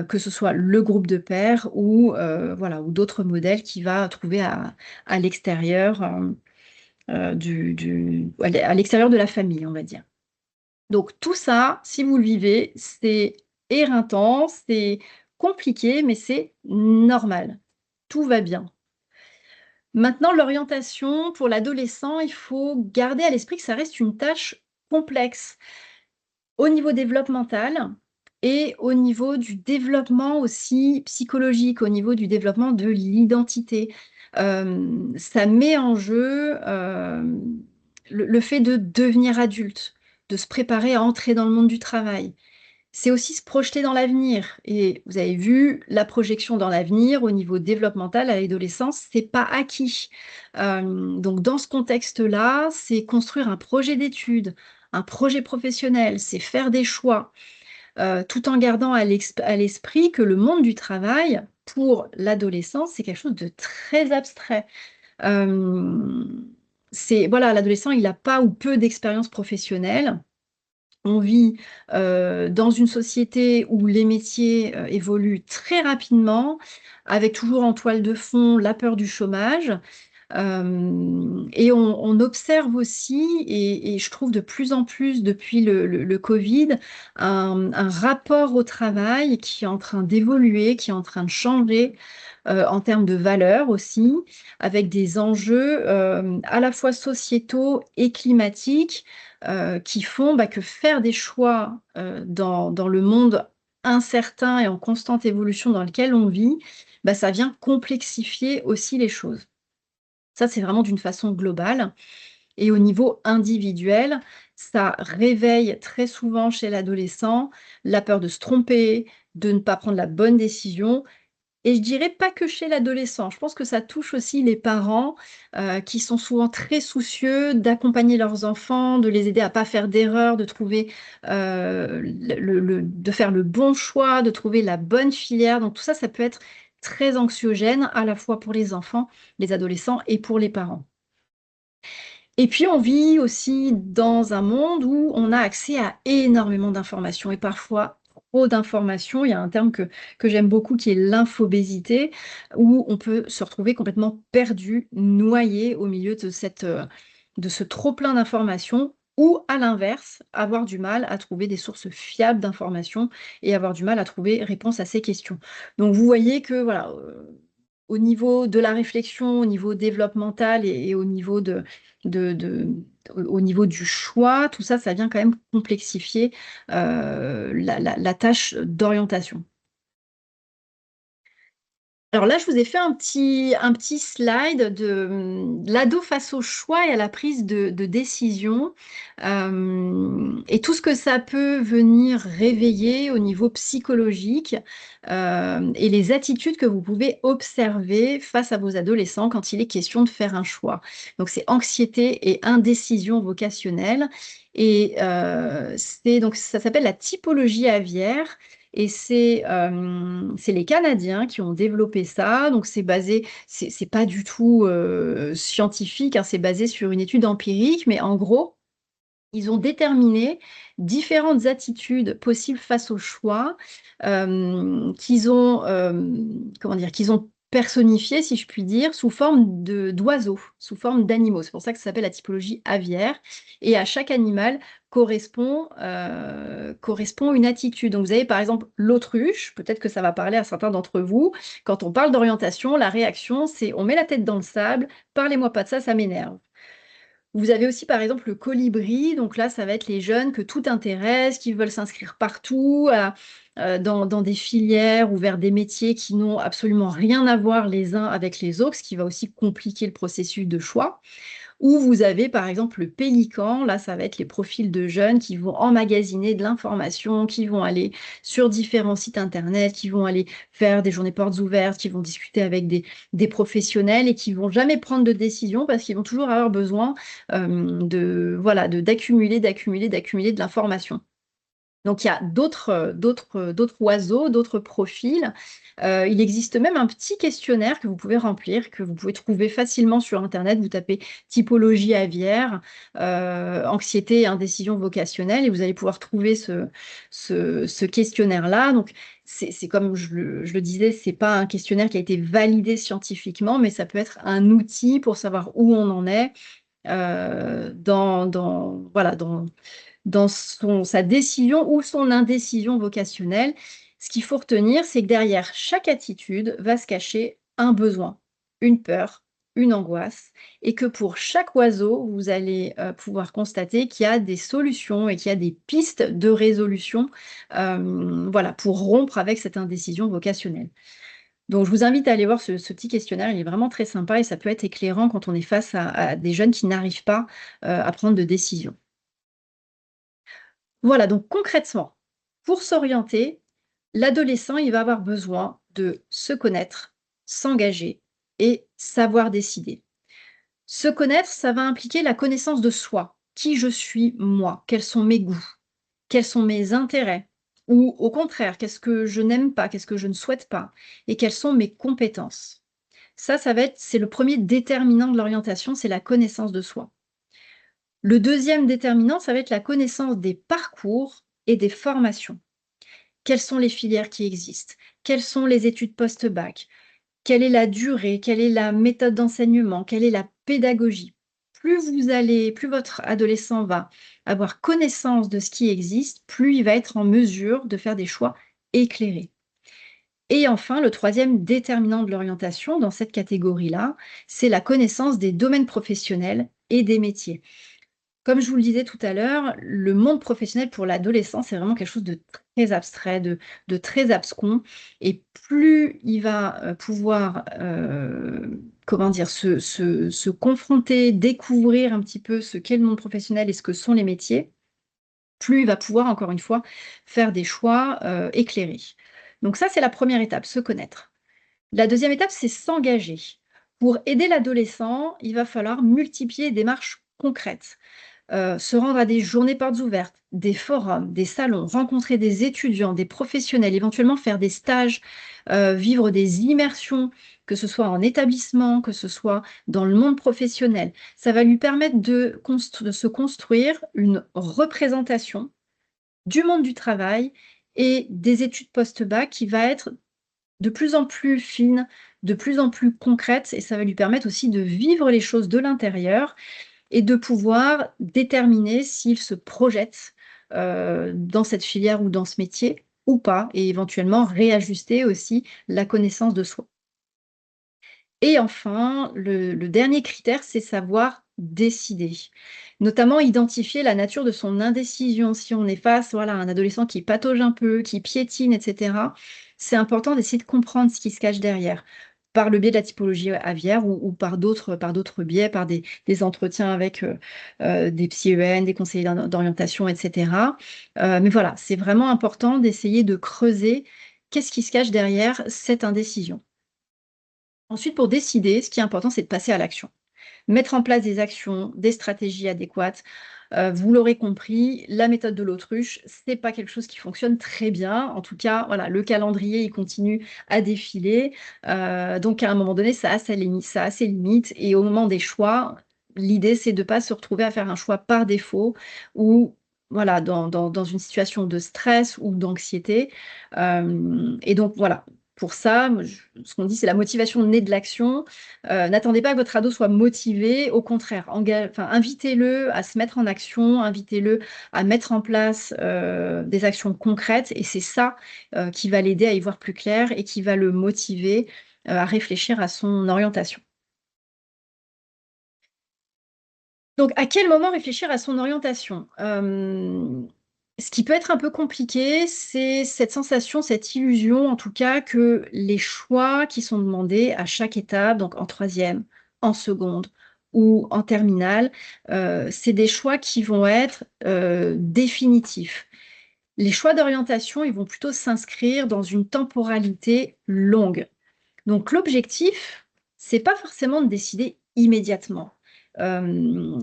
[SPEAKER 1] que ce soit le groupe de pairs ou voilà, ou d'autres modèles qu'il va trouver à l'extérieur, à l'extérieur de la famille, on va dire. Donc tout ça, si vous le vivez, c'est éreintant, c'est compliqué, mais c'est normal. Tout va bien. Maintenant, l'orientation pour l'adolescent, il faut garder à l'esprit que ça reste une tâche complexe au niveau développemental et au niveau du développement aussi psychologique, au niveau du développement de l'identité. Ça met en jeu le fait de devenir adulte, de se préparer à entrer dans le monde du travail. C'est aussi se projeter dans l'avenir et vous avez vu, la projection dans l'avenir au niveau développemental à l'adolescence, c'est pas acquis. Donc dans ce contexte-là, c'est construire un projet d'études, un projet professionnel, c'est faire des choix, tout en gardant à l'esprit que le monde du travail, pour l'adolescence, c'est quelque chose de très abstrait. Hem, c'est voilà, l'adolescent, il a pas ou peu d'expérience professionnelle. On vit, dans une société où les métiers, évoluent très rapidement, avec toujours en toile de fond la peur du chômage. Et on observe aussi et je trouve de plus en plus depuis le covid, un rapport au travail qui est en train d'évoluer, qui est en train de changer, en termes de valeurs aussi, avec des enjeux, à la fois sociétaux et climatiques, qui font, que faire des choix, dans le monde incertain et en constante évolution dans lequel on vit, ça vient complexifier aussi les choses. Ça, c'est vraiment d'une façon globale et au niveau individuel, ça réveille très souvent chez l'adolescent la peur de se tromper, de ne pas prendre la bonne décision et je dirais pas que chez l'adolescent. Je pense que ça touche aussi les parents, qui sont souvent très soucieux d'accompagner leurs enfants, de les aider à pas faire d'erreurs, de trouver, de faire le bon choix, de trouver la bonne filière. Donc tout ça, ça peut être très anxiogène à la fois pour les enfants, les adolescents et pour les parents. Et puis on vit aussi dans un monde où on a accès à énormément d'informations et parfois trop d'informations. Il y a un terme que j'aime beaucoup qui est l'infobésité, où on peut se retrouver complètement perdu, noyé au milieu de ce trop-plein d'informations ou à l'inverse, avoir du mal à trouver des sources fiables d'informations et avoir du mal à trouver réponse à ces questions. Donc vous voyez que voilà, au niveau de la réflexion, au niveau développemental et au niveau de de au niveau du choix, tout ça, ça vient quand même complexifier, la tâche d'orientation. Alors là, je vous ai fait un petit slide de l'ado face au choix et à la prise de décision, et tout ce que ça peut venir réveiller au niveau psychologique, et les attitudes que vous pouvez observer face à vos adolescents quand il est question de faire un choix. Donc c'est anxiété et indécision vocationnelle et c'est donc ça s'appelle la typologie aviaire Et c'est les Canadiens qui ont développé ça. Donc, c'est basé, c'est pas du tout scientifique, hein, c'est basé sur une étude empirique, mais en gros, ils ont déterminé différentes attitudes possibles face au choix comment dire, qu'ils ont personnifiées, si je puis dire, sous forme d'oiseaux, sous forme d'animaux. C'est pour ça que ça s'appelle la typologie aviaire. Et à chaque animal correspond une attitude. Donc vous avez par exemple l'autruche, peut-être que ça va parler à certains d'entre vous. Quand on parle d'orientation, la réaction, c'est on met la tête dans le sable, parlez-moi pas de ça, ça m'énerve. Vous avez aussi, par exemple, le colibri. Donc là, ça va être les jeunes que tout intéresse, qui veulent s'inscrire partout, dans des filières ou vers des métiers qui n'ont absolument rien à voir les uns avec les autres, ce qui va aussi compliquer le processus de choix. Ou vous avez par exemple le pélican, là ça va être les profils de jeunes qui vont emmagasiner de l'information, qui vont aller sur différents sites internet, qui vont aller faire des journées portes ouvertes, qui vont discuter avec des professionnels et qui vont jamais prendre de décision parce qu'ils vont toujours avoir besoin voilà, d'accumuler de l'information. Donc, il y a d'autres oiseaux, d'autres profils. Il existe même un petit questionnaire que vous pouvez remplir, que vous pouvez trouver facilement sur Internet. Vous tapez typologie aviaire, anxiété et indécision vocationnelle, et vous allez pouvoir trouver ce questionnaire-là. Donc, c'est comme je le disais, c'est pas un questionnaire qui a été validé scientifiquement, mais ça peut être un outil pour savoir où on en est voilà, dans sa décision ou son indécision vocationnelle. Ce qu'il faut retenir, c'est que derrière chaque attitude va se cacher un besoin, une peur, une angoisse, et que pour chaque oiseau, vous allez pouvoir constater qu'il y a des solutions et qu'il y a des pistes de résolution voilà, pour rompre avec cette indécision vocationnelle. Donc, je vous invite à aller voir ce petit questionnaire. Il est vraiment très sympa et ça peut être éclairant quand on est face à des jeunes qui n'arrivent pas à prendre de décision. Voilà, donc concrètement, pour s'orienter, l'adolescent, il va avoir besoin de se connaître, s'engager et savoir décider. Se connaître, ça va impliquer la connaissance de soi. Qui je suis, moi? Quels sont mes goûts? Quels sont mes intérêts? Ou au contraire, qu'est-ce que je n'aime pas? Qu'est-ce que je ne souhaite pas? Et quelles sont mes compétences? C'est le premier déterminant de l'orientation, c'est la connaissance de soi. Le deuxième déterminant, ça va être la connaissance des parcours et des formations. Quelles sont les filières qui existent? Quelles sont les études post-bac? Quelle est la durée? Quelle est la méthode d'enseignement? Quelle est la pédagogie? Plus votre adolescent va avoir connaissance de ce qui existe, plus il va être en mesure de faire des choix éclairés. Et enfin, le troisième déterminant de l'orientation dans cette catégorie-là, c'est la connaissance des domaines professionnels et des métiers. Comme je vous le disais tout à l'heure, le monde professionnel pour l'adolescent, c'est vraiment quelque chose de très abstrait, de très abscon. Et plus il va pouvoir, comment dire, se confronter, découvrir un petit peu ce qu'est le monde professionnel et ce que sont les métiers, plus il va pouvoir, encore une fois, faire des choix éclairés. Donc ça, c'est la première étape, se connaître. La deuxième étape, c'est s'engager. Pour aider l'adolescent, il va falloir multiplier les démarches concrètes. Se rendre à des journées portes ouvertes, des forums, des salons, rencontrer des étudiants, des professionnels, éventuellement faire des stages, vivre des immersions, que ce soit en établissement, que ce soit dans le monde professionnel. Ça va lui permettre de se construire une représentation du monde du travail et des études post-bac qui va être de plus en plus fine, de plus en plus concrète, et ça va lui permettre aussi de vivre les choses de l'intérieur et de pouvoir déterminer s'il se projette dans cette filière ou dans ce métier ou pas, et éventuellement réajuster aussi la connaissance de soi. Et enfin, le dernier critère, c'est savoir décider, notamment identifier la nature de son indécision. Si on est face, voilà, à un adolescent qui patauge un peu, qui piétine, etc., c'est important d'essayer de comprendre ce qui se cache derrière, par le biais de la typologie aviaire ou par d'autres biais, par des entretiens avec des psy-EN, des conseillers d'orientation, etc. Mais voilà, c'est vraiment important d'essayer de creuser qu'est-ce qui se cache derrière cette indécision. Ensuite, pour décider, ce qui est important, c'est de passer à l'action. Mettre en place des actions, des stratégies adéquates, Vous l'aurez compris, la méthode de l'autruche, c'est pas quelque chose qui fonctionne très bien. En tout cas, voilà, le calendrier, il continue à défiler. Donc à un moment donné, ça a ses limites et au moment des choix, l'idée, c'est de pas se retrouver à faire un choix par défaut ou voilà, dans une situation de stress ou d'anxiété. Et donc voilà, pour ça, moi, ce qu'on dit, c'est la motivation née de l'action. N'attendez pas que votre ado soit motivé, au contraire, enfin, invitez-le à se mettre en action, invitez-le à mettre en place des actions concrètes, et c'est ça qui va l'aider à y voir plus clair et qui va le motiver à réfléchir à son orientation. Donc, à quel moment réfléchir à son orientation? Ce qui peut être un peu compliqué, c'est cette sensation, cette illusion, en tout cas, que les choix qui sont demandés à chaque étape, donc en troisième, en seconde ou en terminale, c'est des choix qui vont être définitifs. Les choix d'orientation, ils vont plutôt s'inscrire dans une temporalité longue. Donc l'objectif, c'est pas forcément de décider immédiatement.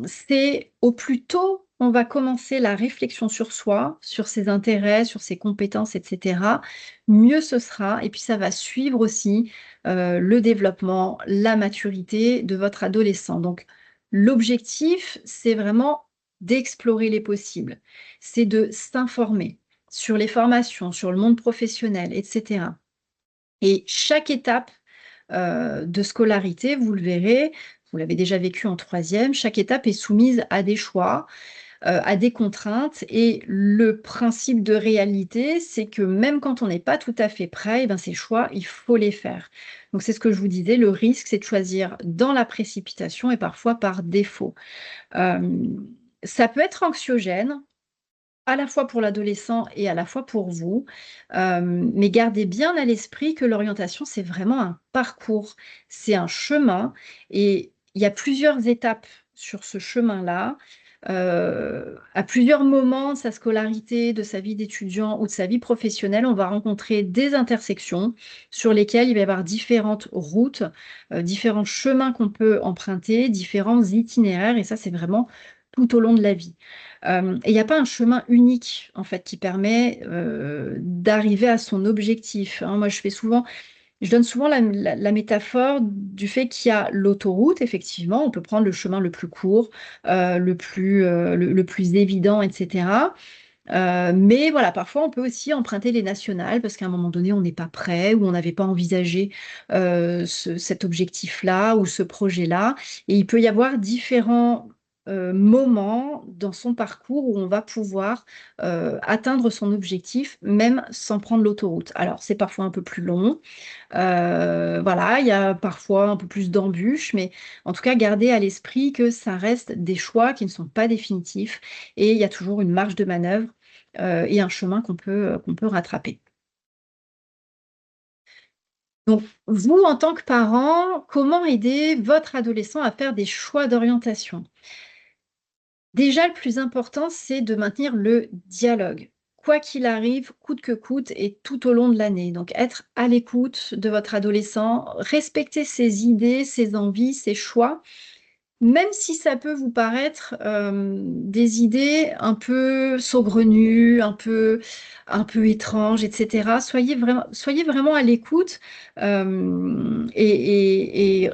[SPEAKER 1] C'est au plus tôt on va commencer la réflexion sur soi, sur ses intérêts, sur ses compétences, et cetera, mieux ce sera et puis ça va suivre aussi, le développement, la maturité de votre adolescent. Donc l'objectif, c'est vraiment d'explorer les possibles. C'est de s'informer sur les formations, sur le monde professionnel, et cetera. Et chaque étape de scolarité, vous le verrez, vous l'avez déjà vécu en troisième, chaque étape est soumise à des choix, à des contraintes et le principe de réalité, c'est que même quand on n'est pas tout à fait prêt, eh ben, ces choix, il faut les faire. Donc c'est ce que je vous disais, le risque, c'est de choisir dans la précipitation et parfois par défaut. Ça peut être anxiogène, à la fois pour l'adolescent et à la fois pour vous. Mais gardez bien à l'esprit que l'orientation, c'est vraiment un parcours, c'est un chemin et il y a plusieurs étapes sur ce chemin-là. À plusieurs moments de sa scolarité, de sa vie d'étudiant ou de sa vie professionnelle, on va rencontrer des intersections sur lesquelles il va y avoir différentes routes, différents chemins qu'on peut emprunter, différents itinéraires et ça, c'est vraiment tout au long de la vie. Et il n'y a pas un chemin unique, en fait, qui permet, d'arriver à son objectif, hein. Moi, je donne souvent la métaphore du fait qu'il y a l'autoroute, effectivement, on peut prendre le chemin le plus court, le plus évident et cetera. Mais voilà, parfois, on peut aussi emprunter les nationales parce qu'à un moment donné, on n'est pas prêt ou on n'avait pas envisagé, cet objectif-là ou ce projet-là et il peut y avoir différents, moments dans son parcours où on va pouvoir, atteindre son objectif, même sans prendre l'autoroute. Alors, c'est parfois un peu plus long, voilà, il y a parfois un peu plus d'embûches, mais en tout cas, gardez à l'esprit que ça reste des choix qui ne sont pas définitifs et il y a toujours une marge de manœuvre, et un chemin qu'on peut rattraper. Donc vous, en tant que parent, comment aider votre adolescent à faire des choix d'orientation? Déjà, le plus important, c'est de maintenir le dialogue. Quoi qu'il arrive, coûte que coûte et tout au long de l'année. Donc, être à l'écoute de votre adolescent, respecter ses idées, ses envies, ses choix même si ça peut vous paraître, des idées un peu saugrenues, un peu étranges et cetera, soyez vraiment à l'écoute, et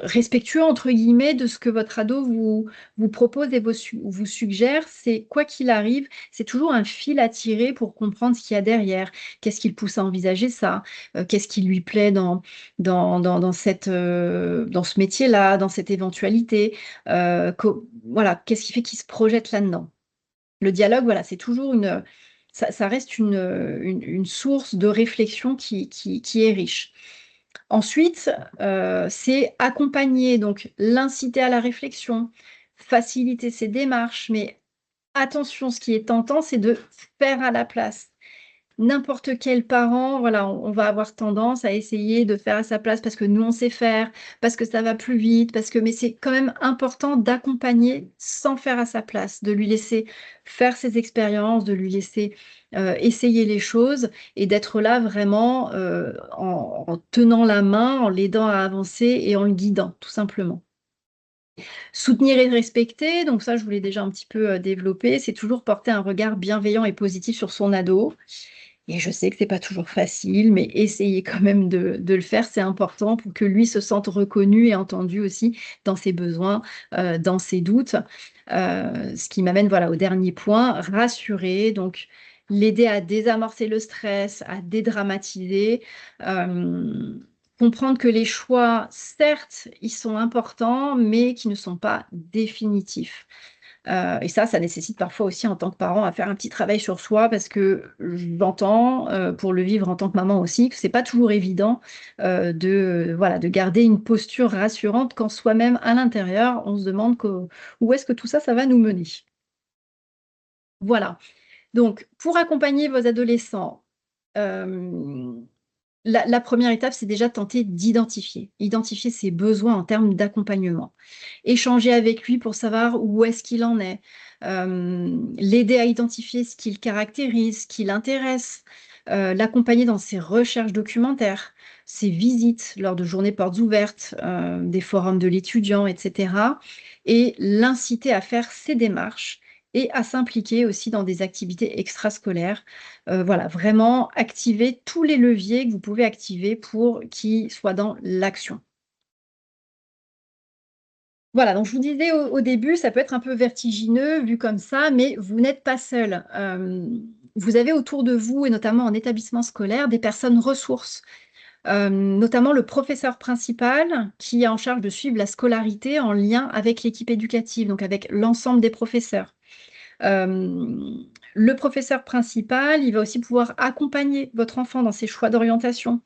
[SPEAKER 1] «respectueux» entre guillemets de ce que votre ado vous propose et vous suggère. C'est quoi qu'il arrive, c'est toujours un fil à tirer pour comprendre ce qu'il y a derrière. Qu'est-ce qui le pousse à envisager ça? Qu'est-ce qui lui plaît dans ce métier-là, dans cette éventualité? Voilà, qu'est-ce qui fait qu'il se projette là-dedans? Le dialogue, voilà, c'est toujours ça reste une source de réflexion qui est riche. Ensuite, c'est accompagner, donc l'inciter à la réflexion, faciliter ses démarches, mais attention, ce qui est tentant, c'est de faire à la place. N'importe quel parent, voilà, on va avoir tendance à essayer de faire à sa place parce que nous, on sait faire, parce que ça va plus vite, mais c'est quand même important d'accompagner sans faire à sa place, de lui laisser faire ses expériences, de lui laisser, essayer les choses et d'être là vraiment, en tenant la main, en l'aidant à avancer et en le guidant, tout simplement. Soutenir et respecter, donc ça, je voulais déjà un petit peu développer, c'est toujours porter un regard bienveillant et positif sur son ado. Et je sais que c'est pas toujours facile, mais essayer quand même de le faire, c'est important pour que lui se sente reconnu et entendu aussi dans ses besoins, dans ses doutes. Ce qui m'amène, voilà, au dernier point, rassurer, donc l'aider à désamorcer le stress, à dédramatiser, comprendre que les choix, certes, ils sont importants, mais qui ne sont pas définitifs. Et ça nécessite parfois aussi en tant que parent à faire un petit travail sur soi parce que j'entends, pour le vivre en tant que maman aussi, que c'est pas toujours évident, voilà, de garder une posture rassurante quand soi-même à l'intérieur, on se demande que où est-ce que tout ça, ça va nous mener? Voilà. Donc pour accompagner vos adolescents, hem la 1re étape, c'est déjà de tenter identifier ses besoins en termes d'accompagnement. Échanger avec lui pour savoir où est-ce qu'il en est, l'aider à identifier ce qui le caractérise, ce qui l'intéresse, l'accompagner dans ses recherches documentaires, ses visites lors de journées portes ouvertes, des forums de l'étudiant et cetera et l'inciter à faire ses démarches et à s'impliquer aussi dans des activités extrascolaires. Voilà, vraiment activer tous les leviers que vous pouvez activer pour qu'il soit dans l'action. Voilà, donc je vous disais au début, ça peut être un peu vertigineux vu comme ça, mais vous n'êtes pas seul. Vous avez autour de vous et notamment en établissement scolaire, des personnes ressources, notamment le professeur principal qui est en charge de suivre la scolarité en lien avec l'équipe éducative, donc avec l'ensemble des professeurs. Hem, le professeur principal, il va aussi pouvoir accompagner votre enfant dans ses choix d'orientation,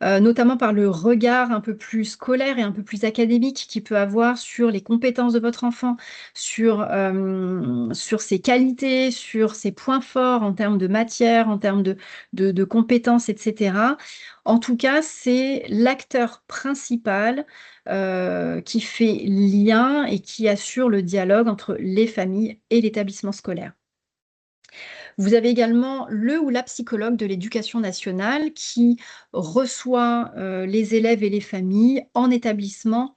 [SPEAKER 1] notamment par le regard un peu plus scolaire et un peu plus académique qu'il peut avoir sur les compétences de votre enfant, sur ses qualités, sur ses points forts en termes de matière, en termes de compétences et cetera. En tout cas, c'est l'acteur principal, qui fait lien et qui assure le dialogue entre les familles et l'établissement scolaire. Vous avez également le ou la psychologue de l'éducation nationale qui reçoit, les élèves et les familles en établissement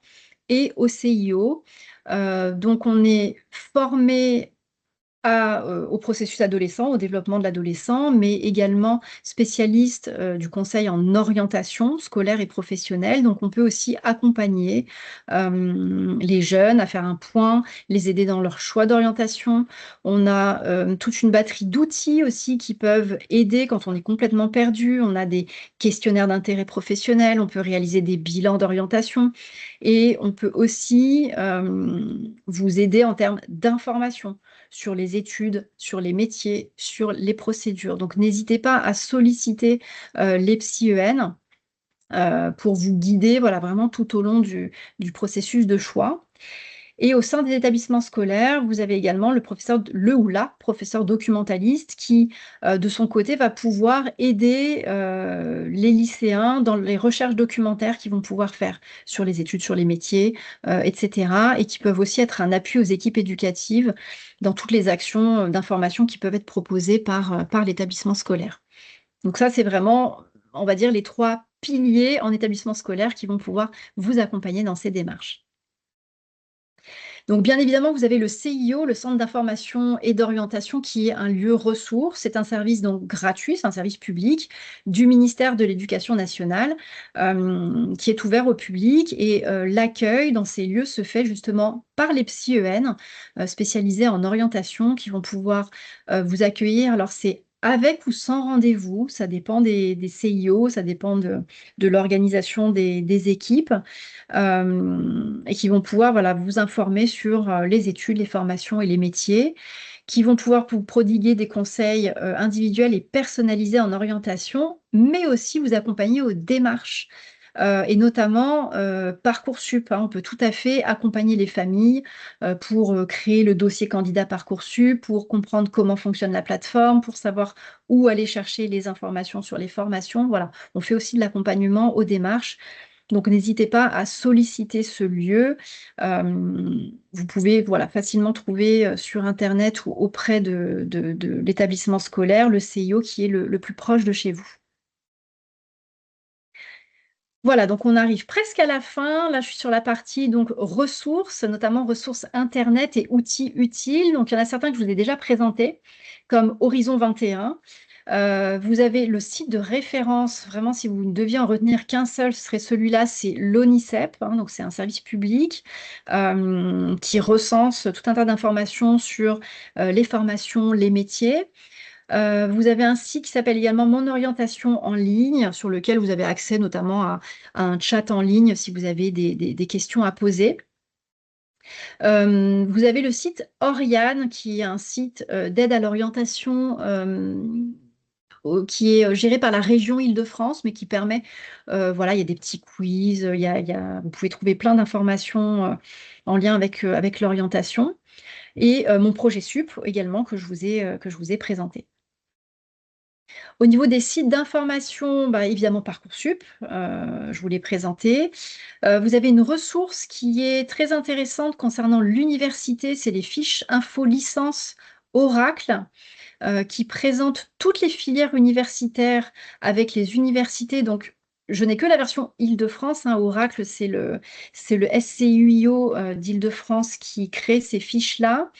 [SPEAKER 1] et au CIO. Donc on est formé au processus adolescent, au développement de l'adolescent, mais également spécialiste, du conseil en orientation scolaire et professionnelle. Donc on peut aussi accompagner, les jeunes à faire un point, les aider dans leur choix d'orientation. On a, toute une batterie d'outils aussi qui peuvent aider quand on est complètement perdu. On a des questionnaires d'intérêt professionnel, on peut réaliser des bilans d'orientation et on peut aussi, vous aider en termes d'information sur les études, sur les métiers, sur les procédures. Donc n'hésitez pas à solliciter, les psy-EN, pour vous guider, voilà, vraiment tout au long du processus de choix. Et au sein des établissements scolaires, vous avez également le ou la professeur documentaliste qui, de son côté, va pouvoir aider, les lycéens dans les recherches documentaires qu'ils vont pouvoir faire sur les études, sur les métiers, et cetera et qui peuvent aussi être un appui aux équipes éducatives dans toutes les actions, d'information qui peuvent être proposées par l'établissement scolaire. Donc ça, c'est vraiment, on va dire, les 3 piliers en établissement scolaire qui vont pouvoir vous accompagner dans ces démarches. Donc bien évidemment, vous avez le CIO, le Centre d'information et d'orientation, qui est un lieu ressource. C'est un service donc gratuit, c'est un service public du ministère de l'Éducation nationale, qui est ouvert au public et l'accueil dans ces lieux se fait justement par les psy-EN, spécialisés en orientation qui vont pouvoir, vous accueillir. Alors c'est avec ou sans rendez-vous, ça dépend des CIO, ça dépend de l'organisation des équipes. Et qui vont pouvoir, voilà, vous informer sur, les études, les formations et les métiers, qui vont pouvoir vous prodiguer des conseils, individuels et personnalisés en orientation, mais aussi vous accompagner aux démarches, et notamment, Parcoursup, hein. On peut tout à fait accompagner les familles, pour, créer le dossier candidat Parcoursup, pour comprendre comment fonctionne la plateforme, pour savoir où aller chercher les informations sur les formations. Voilà, on fait aussi de l'accompagnement aux démarches donc n'hésitez pas à solliciter ce lieu. Vous pouvez, voilà, facilement trouver, sur internet ou auprès de l'établissement scolaire, le CIO qui est le plus proche de chez vous. Voilà, donc on arrive presque à la fin. Là, je suis sur la partie donc ressources, notamment ressources Internet et outils utiles. Donc, il y en a certains que je vous ai déjà présentés, comme Horizon 21. Vous avez le site de référence. Vraiment, si vous ne deviez en retenir qu'un seul, ce serait celui-là, c'est l'ONICEP. Donc, c'est un service public qui recense tout un tas d'informations sur les formations, les métiers. Vous avez un site qui s'appelle également Mon orientation en ligne, sur lequel vous avez accès notamment à un chat en ligne si vous avez des questions à poser. Vous avez le site Oriane, qui est un site d'aide à l'orientation qui est géré par la région Île-de-France, mais qui permet, voilà, il y a des petits quiz, vous pouvez trouver plein d'informations en lien avec l'orientation. Et mon projet SUP également que je vous ai présenté. Au niveau des sites d'information, bah, évidemment Parcoursup, je vous l'ai présenté. Vous avez une ressource qui est très intéressante concernant l'université, c'est les fiches info licence Oracle, qui présentent toutes les filières universitaires avec les universités. Donc, je n'ai que la version Île-de-France, hein. Oracle, c'est le SCUIO d'Île-de-France qui crée ces fiches-là.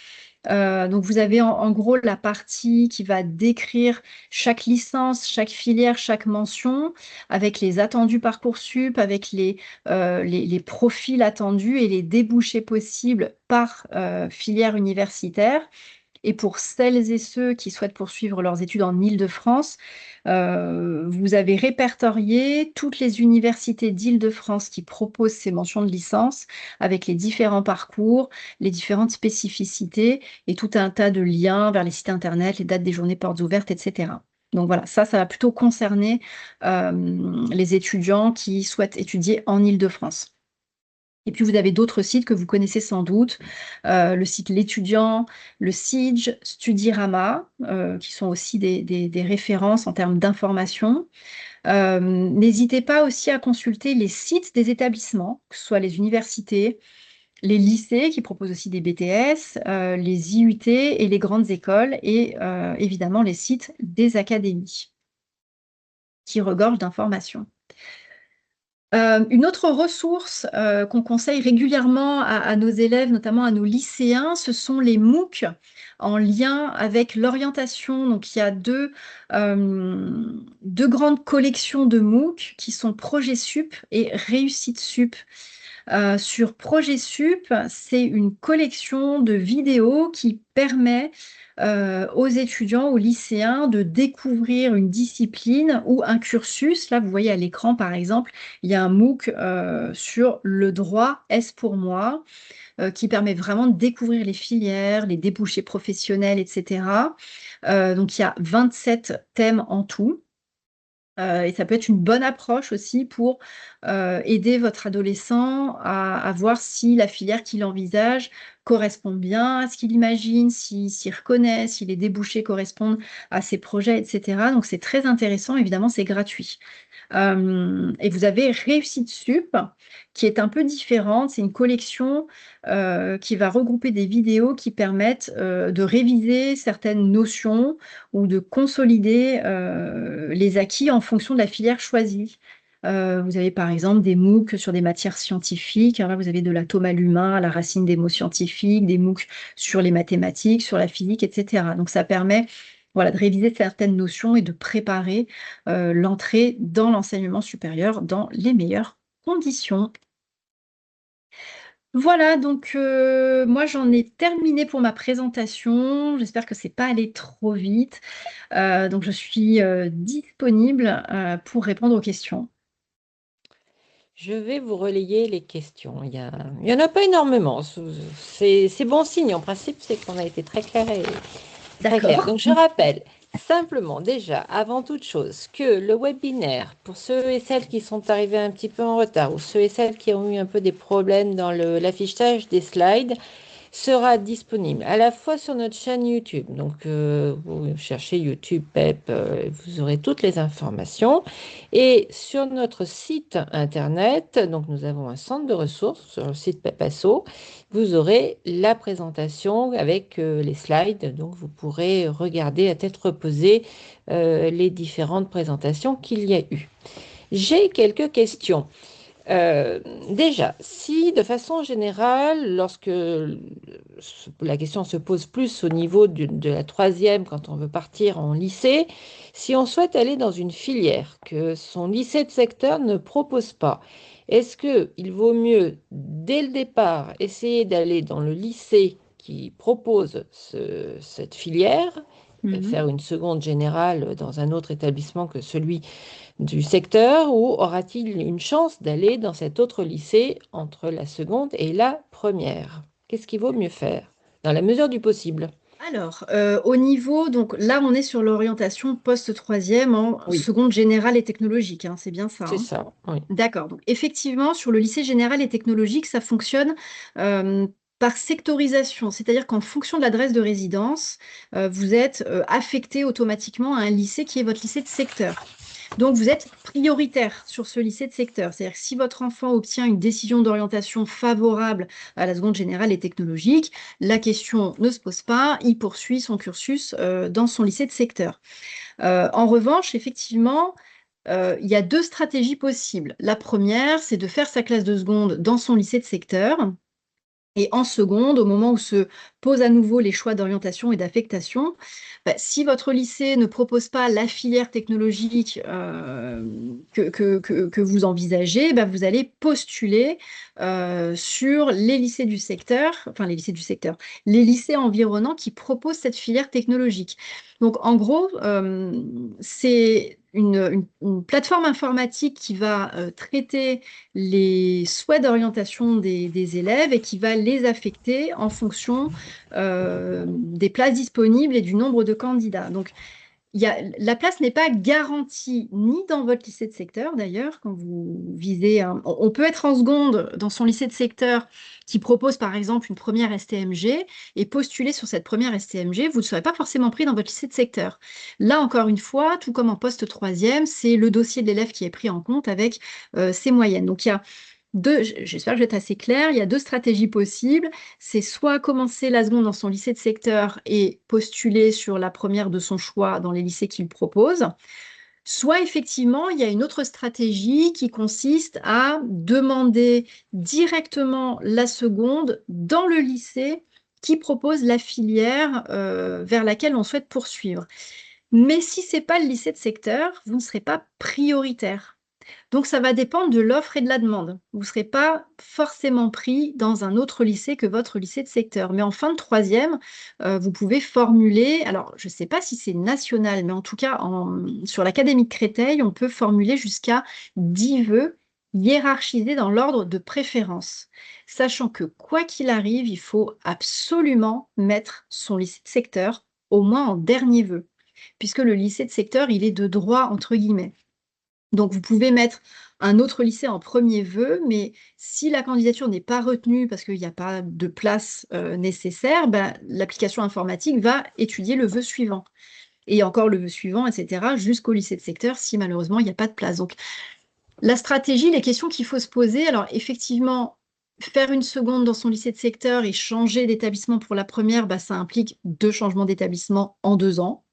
[SPEAKER 1] Donc, vous avez en gros la partie qui va décrire chaque licence, chaque filière, chaque mention, avec les attendus Parcoursup, avec les profils attendus et les débouchés possibles par filière universitaire. Et pour celles et ceux qui souhaitent poursuivre leurs études en Île-de-France, vous avez répertorié toutes les universités d'Île-de-France qui proposent ces mentions de licence avec les différents parcours, les différentes spécificités et tout un tas de liens vers les sites internet, les dates des journées portes ouvertes, etc. Donc voilà, ça va plutôt concerner les étudiants qui souhaitent étudier en Île-de-France. Et puis, vous avez d'autres sites que vous connaissez sans doute, le site L'étudiant, le Sige, Studirama, qui sont aussi des références en termes d'information. N'hésitez pas aussi à consulter les sites des établissements, que ce soit les universités, les lycées qui proposent aussi des BTS, les IUT et les grandes écoles, et évidemment les sites des académies qui regorgent d'informations. Une autre ressource qu'on conseille régulièrement à nos élèves, notamment à nos lycéens, ce sont les MOOC en lien avec l'orientation. Donc, il y a deux grandes collections de MOOC qui sont Projet Sup et Réussite Sup. Sur Projet Sup, c'est une collection de vidéos qui permet aux étudiants, aux lycéens de découvrir une discipline ou un cursus. Là, vous voyez à l'écran, par exemple, il y a un MOOC sur le droit Est-ce pour moi, qui permet vraiment de découvrir les filières, les débouchés professionnels, etc. Donc, il y a 27 thèmes en tout. Et ça peut être une bonne approche aussi pour aider votre adolescent à voir si la filière qu'il envisage correspond bien à ce qu'il imagine, s'il reconnaît, si les débouchés correspondent à ses projets, etc. Donc c'est très intéressant, évidemment c'est gratuit. Et vous avez Réussite Sup, qui est un peu différente. C'est une collection qui va regrouper des vidéos qui permettent de réviser certaines notions ou de consolider les acquis en fonction de la filière choisie. Vous avez par exemple des MOOC sur des matières scientifiques. Alors là, vous avez de l'atome à l'humain, à la racine des mots scientifiques, des MOOC sur les mathématiques, sur la physique, etc. Donc ça permet, voilà, de réviser certaines notions et de préparer l'entrée dans l'enseignement supérieur dans les meilleures conditions. Voilà, donc moi j'en ai terminé pour ma présentation. J'espère que c'est pas allé trop vite. Donc je suis disponible pour répondre aux questions.
[SPEAKER 2] Je vais vous relayer les questions. Il y en a pas énormément. C'est bon signe. En principe, c'est qu'on a été très clair et très clair.
[SPEAKER 1] D'accord.
[SPEAKER 2] Donc, je rappelle simplement déjà, avant toute chose, que le webinaire, pour ceux et celles qui sont arrivés un petit peu en retard ou ceux et celles qui ont eu un peu des problèmes dans l'affichage des slides, sera disponible à la fois sur notre chaîne YouTube. Donc, vous cherchez YouTube PEP, vous aurez toutes les informations. Et sur notre site internet, donc nous avons un centre de ressources sur le site PEPASSO. Vous aurez la présentation avec les slides. Donc, vous pourrez regarder à tête reposée les différentes présentations qu'il y a eu. J'ai quelques questions. Déjà, si de façon générale, lorsque la question se pose plus au niveau de la troisième, quand on veut partir en lycée, si on souhaite aller dans une filière que son lycée de secteur ne propose pas, est-ce qu'il vaut mieux, dès le départ, essayer d'aller dans le lycée qui propose cette filière,
[SPEAKER 1] Mhm.
[SPEAKER 2] faire une seconde générale dans un autre établissement que celui du secteur ou aura-t-il une chance d'aller dans cet autre lycée entre la seconde et la première? Qu'est-ce qu'il vaut mieux faire dans la mesure du possible?
[SPEAKER 1] Alors, au niveau, donc là, on est sur l'orientation post-troisième en
[SPEAKER 2] Oui,
[SPEAKER 1] seconde générale et technologique, hein, c'est bien ça,
[SPEAKER 2] c'est
[SPEAKER 1] hein.
[SPEAKER 2] ça. Oui.
[SPEAKER 1] D'accord. Donc, effectivement, sur le lycée général et technologique, ça fonctionne euh, par sectorisation, c'est-à-dire qu'en fonction de l'adresse de résidence, vous êtes affecté automatiquement à un lycée qui est votre lycée de secteur. Donc, vous êtes prioritaire sur ce lycée de secteur. C'est-à-dire que si votre enfant obtient une décision d'orientation favorable à la seconde générale et technologique, la question ne se pose pas, il poursuit son cursus dans son lycée de secteur. En revanche, effectivement, il y a deux stratégies possibles. La première, c'est de faire sa classe de seconde dans son lycée de secteur. Et en seconde, au moment où se posent à nouveau les choix d'orientation et d'affectation, bah, si votre lycée ne propose pas la filière technologique que vous envisagez, bah, vous allez postuler sur les lycées du secteur, enfin les lycées du secteur, les lycées environnants qui proposent cette filière technologique. Donc en gros, c'est une plateforme informatique qui va traiter les souhaits d'orientation des élèves et qui va les affecter en fonction des places disponibles et du nombre de candidats. Donc, la place n'est pas garantie ni dans votre lycée de secteur, d'ailleurs, quand vous visez on peut être en seconde dans son lycée de secteur qui propose, par exemple, une première STMG et postuler sur cette première STMG, vous ne serez pas forcément pris dans votre lycée de secteur. Là, encore une fois, tout comme en poste troisième, c'est le dossier de l'élève qui est pris en compte avec ses moyennes. Donc, il y a j'espère que je vais être assez claire, il y a deux stratégies possibles. C'est soit commencer la seconde dans son lycée de secteur et postuler sur la première de son choix dans les lycées qu'il propose, soit effectivement, il y a une autre stratégie qui consiste à demander directement la seconde dans le lycée qui propose la filière vers laquelle on souhaite poursuivre. Mais si ce n'est pas le lycée de secteur, vous ne serez pas prioritaire. Donc, ça va dépendre de l'offre et de la demande. Vous ne serez pas forcément pris dans un autre lycée que votre lycée de secteur. Mais en fin de troisième, vous pouvez formuler, alors je ne sais pas si c'est national, mais en tout cas, sur l'Académie de Créteil, on peut formuler jusqu'à 10 vœux hiérarchisés dans l'ordre de préférence. Sachant que quoi qu'il arrive, il faut absolument mettre son lycée de secteur au moins en dernier vœu, puisque le lycée de secteur, il est de droit, entre guillemets. Donc, vous pouvez mettre un autre lycée en premier vœu, mais si la candidature n'est pas retenue parce qu'il n'y a pas de place nécessaire, ben, l'application informatique va étudier le vœu suivant. Et encore le vœu suivant, etc., jusqu'au lycée de secteur si malheureusement il n'y a pas de place. Donc, la stratégie, les questions qu'il faut se poser, alors effectivement, faire une seconde dans son lycée de secteur et changer d'établissement pour la première, ben, ça implique deux changements d'établissement en 2 ans.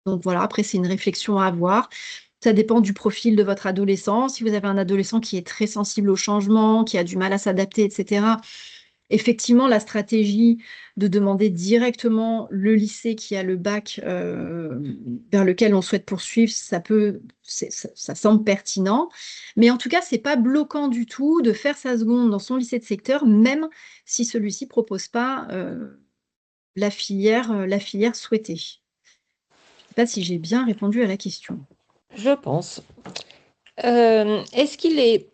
[SPEAKER 1] Donc voilà, après, c'est une réflexion à avoir. Ça dépend du profil de votre adolescent. Si vous avez un adolescent qui est très sensible au changement, qui a du mal à s'adapter, etc., effectivement, la stratégie de demander directement le lycée qui a le bac vers lequel on souhaite poursuivre, ça semble pertinent. Mais en tout cas, c'est pas bloquant du tout de faire sa seconde dans son lycée de secteur, même si celui-ci propose pas la filière souhaitée. Je ne sais pas si j'ai bien répondu à la question.
[SPEAKER 2] Je pense. Est-ce qu'il est...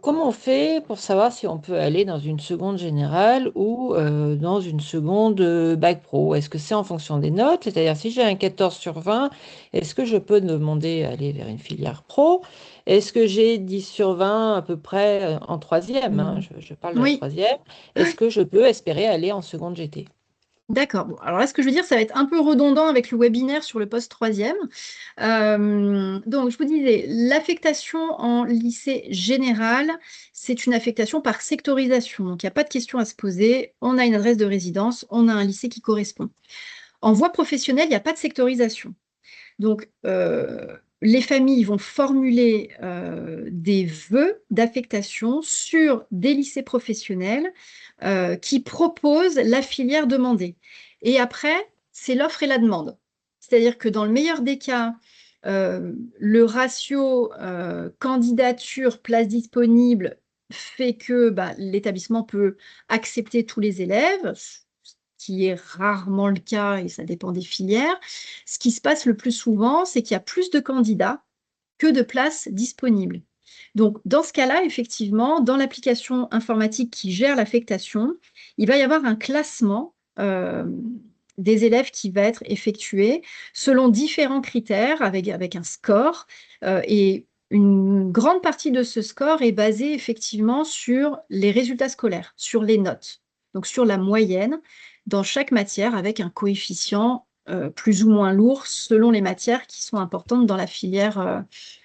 [SPEAKER 2] Comment on fait pour savoir si on peut aller dans une seconde générale ou dans une seconde bac pro? Est-ce que c'est en fonction des notes? C'est-à-dire, si j'ai un 14 sur 20, est-ce que je peux demander à aller vers une filière pro? Est-ce que j'ai 10 sur 20 à peu près en troisième, hein,
[SPEAKER 1] Hmm.
[SPEAKER 2] je parle de la
[SPEAKER 1] Oui,
[SPEAKER 2] troisième. Est-ce que je peux espérer aller en seconde GT?
[SPEAKER 1] d'accord. Bon, alors là, ce que je veux dire, ça va être un peu redondant avec le webinaire sur le poste troisième. Donc, je vous disais, l'affectation en lycée général, c'est une affectation par sectorisation. Donc, il n'y a pas de question à se poser. On a une adresse de résidence, on a un lycée qui correspond. En voie professionnelle, il n'y a pas de sectorisation. Donc, les familles vont formuler des vœux d'affectation sur des lycées professionnels qui proposent la filière demandée. Et après, c'est l'offre et la demande. C'est-à-dire que dans le meilleur des cas, le ratio candidature, place disponible fait que bah, l'établissement peut accepter tous les élèves, ce qui est rarement le cas et ça dépend des filières. Ce qui se passe le plus souvent, c'est qu'il y a plus de candidats que de places disponibles. Donc, dans ce cas-là, effectivement, dans l'application informatique qui gère l'affectation, il va y avoir un classement des élèves qui va être effectué selon différents critères avec un score. Et une grande partie de ce score est basée effectivement sur les résultats scolaires, sur les notes, donc sur la moyenne dans chaque matière avec un coefficient plus ou moins lourd selon les matières qui sont importantes dans la filière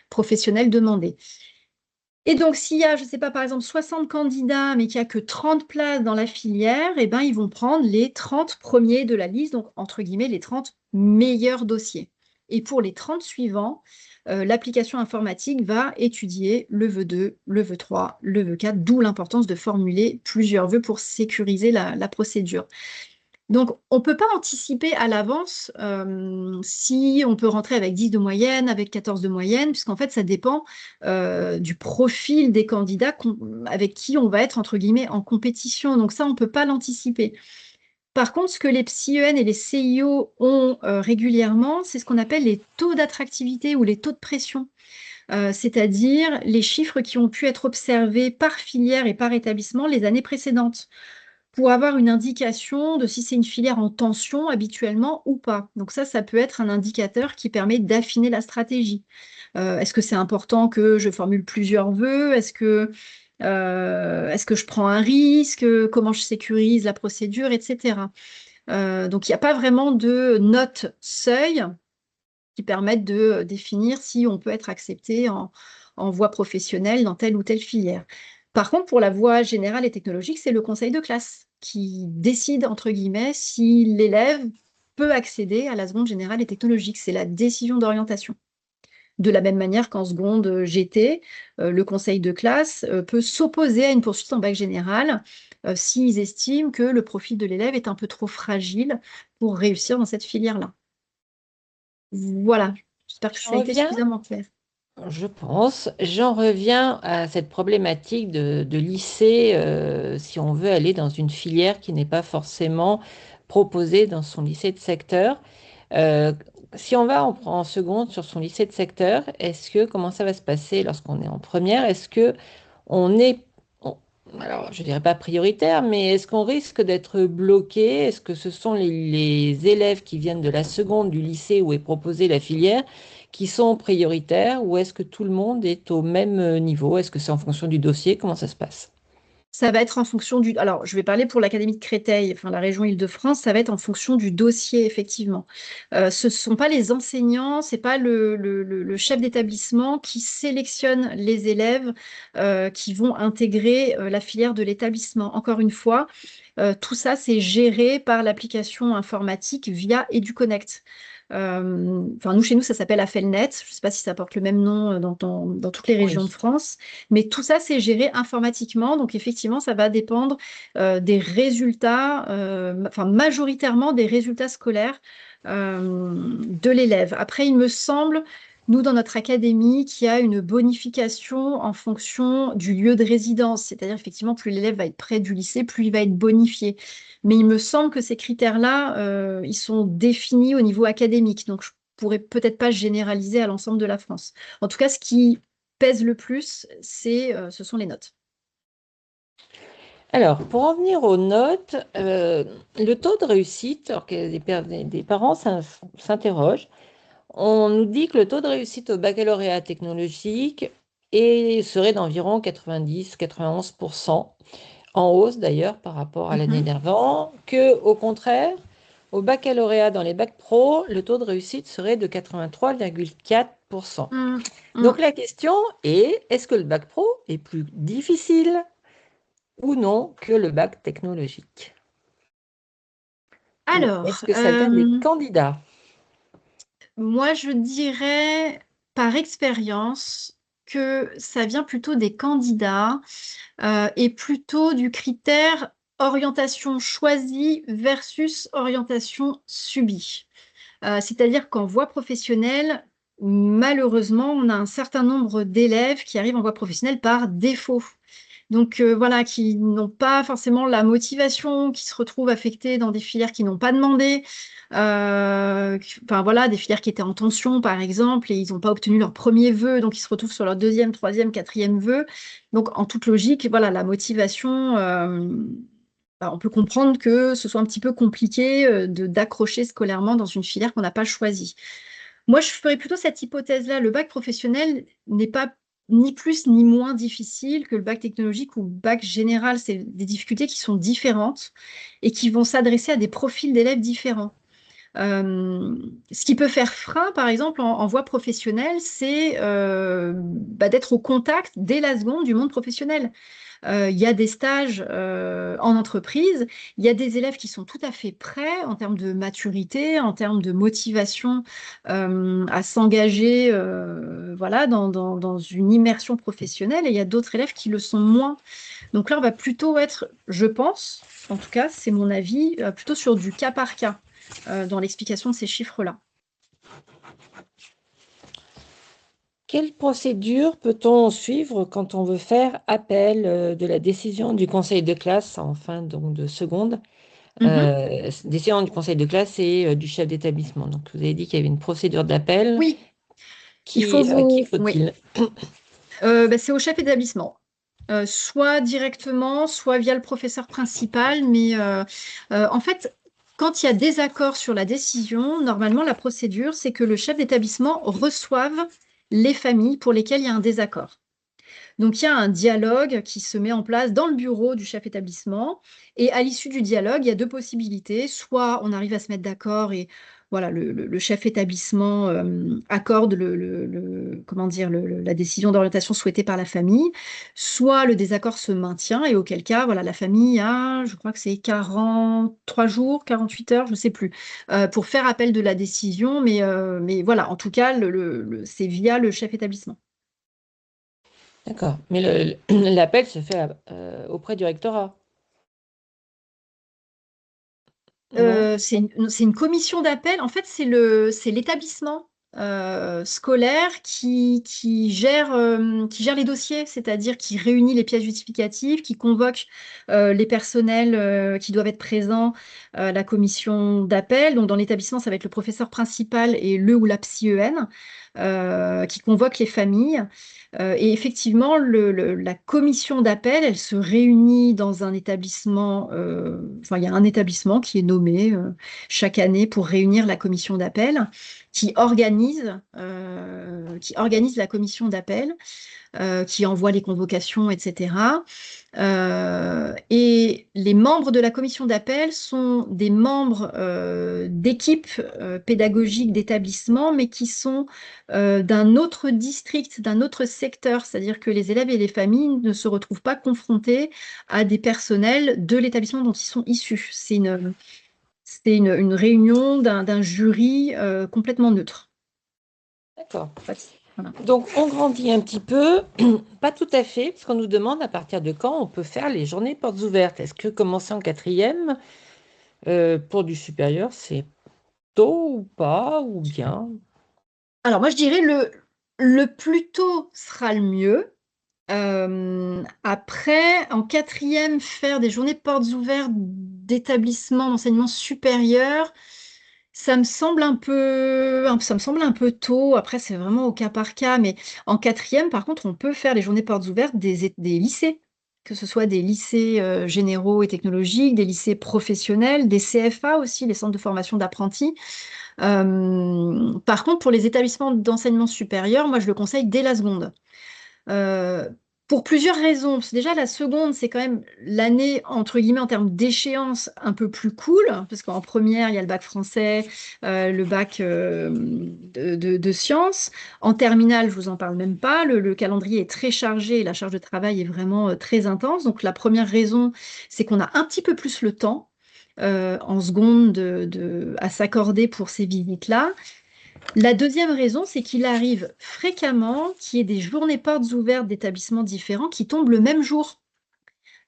[SPEAKER 1] professionnelle demandée. Et donc, s'il y a, je ne sais pas, par exemple, 60 candidats, mais qu'il n'y a que 30 places dans la filière, eh ben, ils vont prendre les 30 premiers de la liste, donc entre guillemets, les 30 meilleurs dossiers. Et pour les 30 suivants, l'application informatique va étudier le vœu 2, le vœu 3, le vœu 4, d'où l'importance de formuler plusieurs vœux pour sécuriser la procédure. Donc, on ne peut pas anticiper à l'avance si on peut rentrer avec 10 de moyenne, avec 14 de moyenne, puisqu'en fait, ça dépend du profil des candidats avec qui on va être, entre guillemets, en compétition. Donc ça, on ne peut pas l'anticiper. Par contre, ce que les PsyEN et les CIO ont régulièrement, c'est ce qu'on appelle les taux d'attractivité ou les taux de pression. C'est-à-dire les chiffres qui ont pu être observés par filière et par établissement les années précédentes pour avoir une indication de si c'est une filière en tension habituellement ou pas. Donc ça peut être un indicateur qui permet d'affiner la stratégie. Est-ce que c'est important que je formule plusieurs vœux? Est-ce que je prends un risque? Comment je sécurise la procédure, etc. Donc il n'y a pas vraiment de notes seuil qui permettent de définir si on peut être accepté en voie professionnelle dans telle ou telle filière. Par contre, pour la voie générale et technologique, c'est le conseil de classe qui décide, entre guillemets, si l'élève peut accéder à la seconde générale et technologique. C'est la décision d'orientation. De la même manière qu'en seconde GT, le conseil de classe peut s'opposer à une poursuite en bac général s'ils estiment que le profil de l'élève est un peu trop fragile pour réussir dans cette filière-là. Voilà, j'espère que
[SPEAKER 2] J'en
[SPEAKER 1] ça a été
[SPEAKER 2] reviens,
[SPEAKER 1] suffisamment clair.
[SPEAKER 2] j'en reviens à cette problématique de lycée, si on veut aller dans une filière qui n'est pas forcément proposée dans son lycée de secteur. Euh, Si on va en seconde sur son lycée de secteur, comment ça va se passer lorsqu'on est en première? Est-ce que on est, on- alors je dirais pas prioritaire, mais est-ce qu'on risque d'être bloqué? Est-ce que ce sont les élèves qui viennent de la seconde du lycée où est proposée la filière qui sont prioritaires ou est-ce que tout le monde est au même niveau? Est-ce que c'est en fonction du dossier? Comment ça se passe?
[SPEAKER 1] Ça va être en fonction du... Alors, je vais parler pour l'Académie de Créteil, enfin la région Île-de-France, ça va être en fonction du dossier, effectivement. Ce ne sont pas les enseignants, c'est pas le chef d'établissement qui sélectionne les élèves qui vont intégrer la filière de l'établissement. Encore une fois, tout ça, c'est géré par l'application informatique via EduConnect. Enfin, nous, chez nous, ça s'appelle Affelnet. Je ne sais pas si ça porte le même nom dans toutes les régions de
[SPEAKER 2] Oui.
[SPEAKER 1] France. Mais tout ça, c'est géré informatiquement. Donc, effectivement, ça va dépendre des résultats, enfin, majoritairement des résultats scolaires de l'élève. Après, il me semble, nous, dans notre académie, qu'il y a une bonification en fonction du lieu de résidence. C'est-à-dire, effectivement, plus l'élève va être près du lycée, plus il va être bonifié. Mais il me semble que ces critères-là, ils sont définis au niveau académique. Donc, je pourrais peut-être pas généraliser à l'ensemble de la France. En tout cas, ce qui pèse le plus, ce sont les notes.
[SPEAKER 2] Alors, pour en venir aux notes, le taux de réussite, alors que des parents s'interrogent, on nous dit que le taux de réussite au baccalauréat technologique serait d'environ 90-91%, en hausse d'ailleurs par rapport à l'année
[SPEAKER 1] Mhm.
[SPEAKER 2] d'avant, que au contraire, au baccalauréat dans les bacs pro, le taux de réussite serait de 83,4%.
[SPEAKER 1] Mm,
[SPEAKER 2] Donc
[SPEAKER 1] mm.
[SPEAKER 2] la question est, est-ce que le bac pro est plus difficile ou non que le bac technologique? Ou
[SPEAKER 1] Alors,
[SPEAKER 2] est-ce que ça vient des candidats?
[SPEAKER 1] moi, je dirais par expérience que ça vient plutôt des candidats et plutôt du critère orientation choisie versus orientation subie. C'est-à-dire qu'en voie professionnelle, malheureusement, on a un certain nombre d'élèves qui arrivent en voie professionnelle par défaut. Donc voilà, qui n'ont pas forcément la motivation, qui se retrouvent affectés dans des filières qui n'ont pas demandé. Enfin voilà, des filières qui étaient en tension, par exemple, et ils n'ont pas obtenu leur premier vœu, donc ils se retrouvent sur leur deuxième, troisième, quatrième vœu. Donc en toute logique, voilà, la motivation, on peut comprendre que ce soit un petit peu compliqué d'accrocher scolairement dans une filière qu'on n'a pas choisie. Moi, je ferais plutôt cette hypothèse-là. Le bac professionnel n'est pas ni plus ni moins difficile que le bac technologique ou le bac général. C'est des difficultés qui sont différentes et qui vont s'adresser à des profils d'élèves différents. Ce qui peut faire frein, par exemple, en voie professionnelle, c'est d'être au contact dès la seconde du monde professionnel. Il y a des stages en entreprise, il y a des élèves qui sont tout à fait prêts en termes de maturité, en termes de motivation à s'engager voilà, dans une immersion professionnelle, et il y a d'autres élèves qui le sont moins. Donc là, on va plutôt être, je pense, en tout cas, c'est mon avis, plutôt sur du cas par cas dans l'explication de ces chiffres-là.
[SPEAKER 2] Quelle procédure peut-on suivre quand on veut faire appel de la décision du conseil de classe en fin donc, de seconde?
[SPEAKER 1] Mhm.
[SPEAKER 2] Décision du conseil de classe et du chef d'établissement. Donc, vous avez dit qu'il y avait une procédure d'appel.
[SPEAKER 1] Oui, il faut
[SPEAKER 2] À qui
[SPEAKER 1] vous... Oui,
[SPEAKER 2] faut-il?
[SPEAKER 1] c'est au chef d'établissement. Soit directement, soit via le professeur principal. Mais en fait, quand il y a désaccord sur la décision, normalement, la procédure, c'est que le chef d'établissement reçoive les familles pour lesquelles il y a un désaccord. Donc, il y a un dialogue qui se met en place dans le bureau du chef établissement. Et à l'issue du dialogue, il y a deux possibilités. Soit on arrive à se mettre d'accord et voilà, le chef établissement accorde comment dire, la décision d'orientation souhaitée par la famille. Soit le désaccord se maintient et auquel cas, voilà, la famille a, je crois que c'est 43 jours, 48 heures, je ne sais plus, pour faire appel de la décision. Mais voilà, en tout cas, c'est via le chef établissement.
[SPEAKER 2] D'accord. Mais l'appel se fait auprès du rectorat, non?
[SPEAKER 1] C'est une commission d'appel. En fait, c'est l'établissement scolaire qui gère les dossiers, c'est-à-dire qui réunit les pièces justificatives, qui convoque les personnels qui doivent être présents à la commission d'appel. Donc, dans l'établissement, ça va être le professeur principal et le ou la psy-EN qui convoque les familles. Et effectivement, la commission d'appel, elle se réunit dans un établissement, enfin, il y a un établissement qui est nommé chaque année pour réunir la commission d'appel, qui organise la commission d'appel, qui envoie les convocations, etc. Et les membres de la commission d'appel sont des membres d'équipes pédagogiques d'établissement, mais qui sont d'un autre district, d'un autre secteur, c'est-à-dire que les élèves et les familles ne se retrouvent pas confrontés à des personnels de l'établissement dont ils sont issus. C'est une réunion d'un jury complètement neutre.
[SPEAKER 2] D'accord.
[SPEAKER 1] En fait, voilà.
[SPEAKER 2] Donc, on grandit un petit peu, pas tout à fait, parce qu'on nous demande à partir de quand on peut faire les journées portes ouvertes. Est-ce que commencer en quatrième pour du supérieur, c'est tôt ou pas, ou bien?
[SPEAKER 1] Alors moi, je dirais le plus tôt sera le mieux. Après, en quatrième, faire des journées portes ouvertes d'établissements d'enseignement supérieur, ça me semble un peu tôt. Après, c'est vraiment au cas par cas. Mais en quatrième, par contre, on peut faire les journées portes ouvertes des lycées, que ce soit des lycées généraux et technologiques, des lycées professionnels, des CFA aussi, les centres de formation d'apprentis. Par contre, pour les établissements d'enseignement supérieur, moi, je le conseille dès la seconde. Euh, pour plusieurs raisons. Parce que déjà, la seconde, c'est quand même l'année, entre guillemets, en termes d'échéance, un peu plus cool, parce qu'en première, il y a le bac français, le bac de sciences. En terminale, je vous en parle même pas. Le calendrier est très chargé et la charge de travail est vraiment très intense. Donc, la première raison, c'est qu'on a un petit peu plus le temps en seconde à s'accorder pour ces visites-là. La deuxième raison, c'est qu'il arrive fréquemment qu'il y ait des journées portes ouvertes d'établissements différents qui tombent le même jour.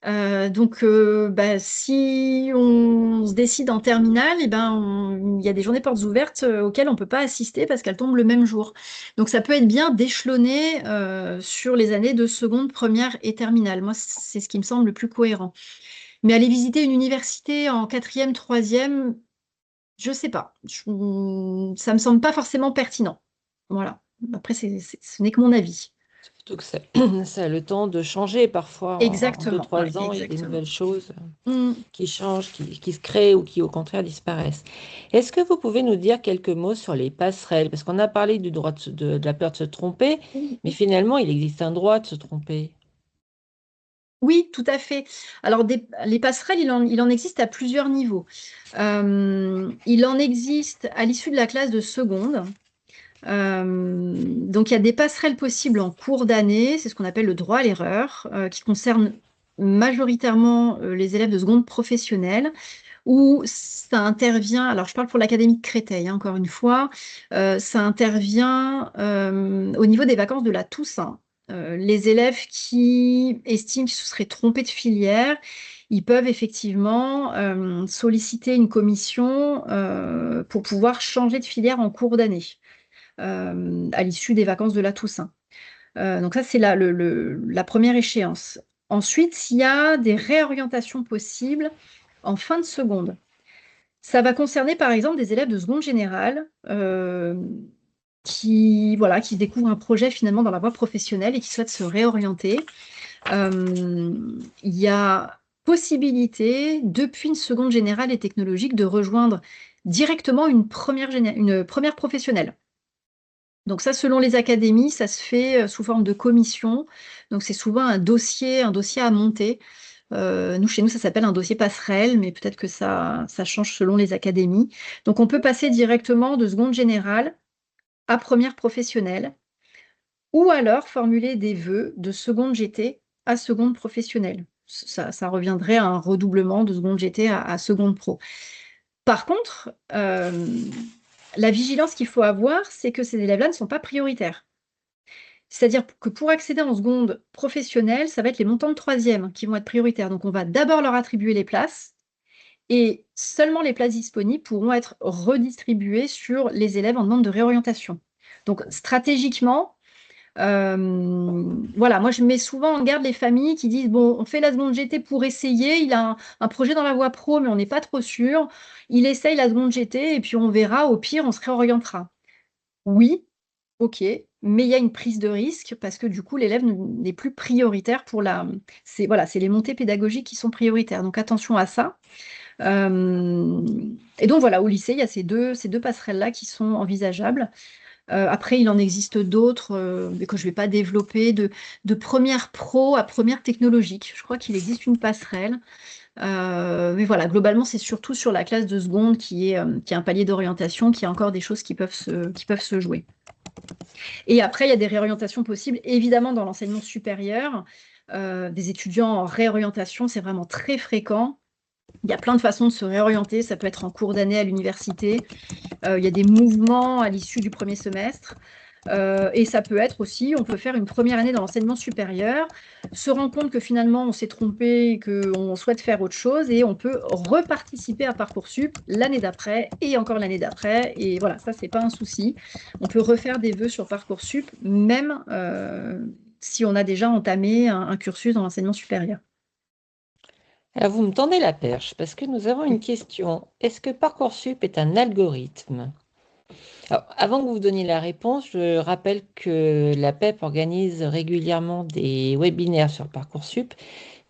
[SPEAKER 1] Donc, bah, si on se décide en terminale, eh ben, il y a des journées portes ouvertes auxquelles on ne peut pas assister parce qu'elles tombent le même jour. Donc, ça peut être bien d'échelonner sur les années de seconde, première et terminale. Moi, c'est ce qui me semble le plus cohérent. Mais aller visiter une université en quatrième, troisième, je sais pas. Ça me semble pas forcément pertinent. Voilà. Après, ce n'est que mon avis.
[SPEAKER 2] Surtout que ça, ça a le temps de changer parfois. En deux,
[SPEAKER 1] Exactement. Ouais,
[SPEAKER 2] trois ans, il y a des
[SPEAKER 1] exactement.
[SPEAKER 2] nouvelles choses
[SPEAKER 1] Hmm.
[SPEAKER 2] qui changent, qui se créent ou qui au contraire disparaissent. Est-ce que vous pouvez nous dire quelques mots sur les passerelles? Parce qu'on a parlé du droit de la peur de se tromper, mais finalement, il existe un droit de se tromper.
[SPEAKER 1] Oui, tout à fait. Alors, les passerelles, il en existe à plusieurs niveaux. Il en existe à l'issue de la classe de seconde. Donc, il y a des passerelles possibles en cours d'année, c'est ce qu'on appelle le droit à l'erreur, qui concerne majoritairement les élèves de seconde professionnelle, où ça intervient, alors je parle pour l'Académie de Créteil, hein, encore une fois, ça intervient au niveau des vacances de la Toussaint. Les élèves qui estiment qu'ils se seraient trompés de filière, ils peuvent effectivement solliciter une commission pour pouvoir changer de filière en cours d'année à l'issue des vacances de la Toussaint. Donc ça, c'est la première échéance. Ensuite, il y a des réorientations possibles en fin de seconde. Ça va concerner par exemple des élèves de seconde générale voilà, qui découvrent un projet finalement dans la voie professionnelle et qui souhaitent se réorienter. Il y a possibilité, depuis une seconde générale et technologique, de rejoindre directement une première professionnelle. Donc ça, selon les académies, ça se fait sous forme de commission. Donc c'est souvent un dossier à monter. Chez nous, ça s'appelle un dossier passerelle, mais peut-être que ça change selon les académies. Donc on peut passer directement de seconde générale à première professionnelle, ou alors formuler des vœux de seconde GT à seconde professionnelle. Ça reviendrait à un redoublement de seconde GT à seconde pro. Par contre, la vigilance qu'il faut avoir, c'est que ces élèves-là ne sont pas prioritaires. C'est-à-dire que pour accéder en seconde professionnelle, ça va être les montants de troisième qui vont être prioritaires. Donc, on va d'abord leur attribuer les places et seulement les places disponibles pourront être redistribuées sur les élèves en demande de réorientation. Donc, stratégiquement, voilà, moi je mets souvent en garde les familles qui disent, bon, on fait la seconde GT pour essayer, il a un projet dans la voie pro, mais on n'est pas trop sûr. Il essaye la seconde GT et puis on verra, au pire, on se réorientera. Oui, ok, mais il y a une prise de risque parce que du coup, l'élève n'est plus prioritaire pour c'est les montées pédagogiques qui sont prioritaires. Donc attention à ça. Euh, et donc voilà, au lycée, il y a ces deux passerelles-là qui sont envisageables. Après, il en existe d'autres, mais que je ne vais pas développer, de première pro à première technologique. Je crois qu'il existe une passerelle. Mais voilà, globalement, c'est surtout sur la classe de seconde qui est un palier d'orientation, qui a encore des choses qui peuvent se jouer. Et après, il y a des réorientations possibles, évidemment, dans l'enseignement supérieur. Des étudiants en réorientation, c'est vraiment très fréquent. Il y a plein de façons de se réorienter. Ça peut être en cours d'année à l'université. Il y a des mouvements à l'issue du premier semestre. Et ça peut être aussi, on peut faire une première année dans l'enseignement supérieur, se rendre compte que finalement on s'est trompé, qu'on souhaite faire autre chose, et on peut reparticiper à Parcoursup l'année d'après et encore l'année d'après. Et voilà, ça, c'est pas un souci. On peut refaire des vœux sur Parcoursup, même si on a déjà entamé un cursus dans l'enseignement supérieur.
[SPEAKER 2] Alors, vous me tendez la perche parce que nous avons une question. Est-ce que Parcoursup est un algorithme? Alors, avant que vous donniez la réponse, je rappelle que la PEP organise régulièrement des webinaires sur Parcoursup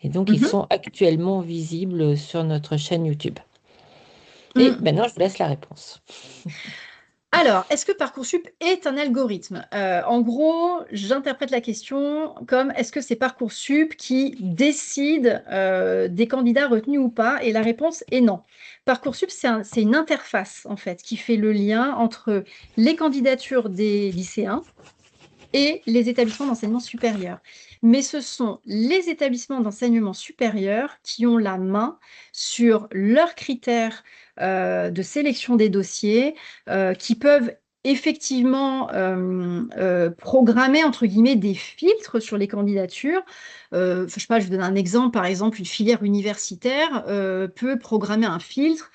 [SPEAKER 2] et donc ils
[SPEAKER 1] Mhm.
[SPEAKER 2] sont actuellement visibles sur notre chaîne YouTube. Et
[SPEAKER 1] Mm.
[SPEAKER 2] maintenant, je vous laisse la réponse.
[SPEAKER 1] Alors, est-ce que Parcoursup est un algorithme? En gros, j'interprète la question comme est-ce que c'est Parcoursup qui décide des candidats retenus ou pas? Et la réponse est non. Parcoursup, c'est une interface en fait qui fait le lien entre les candidatures des lycéens et les établissements d'enseignement supérieur. Mais ce sont les établissements d'enseignement supérieur qui ont la main sur leurs critères de sélection des dossiers, qui peuvent effectivement programmer, entre guillemets, des filtres sur les candidatures. Je sais pas, je vous donne un exemple. Par exemple, une filière universitaire peut programmer un filtre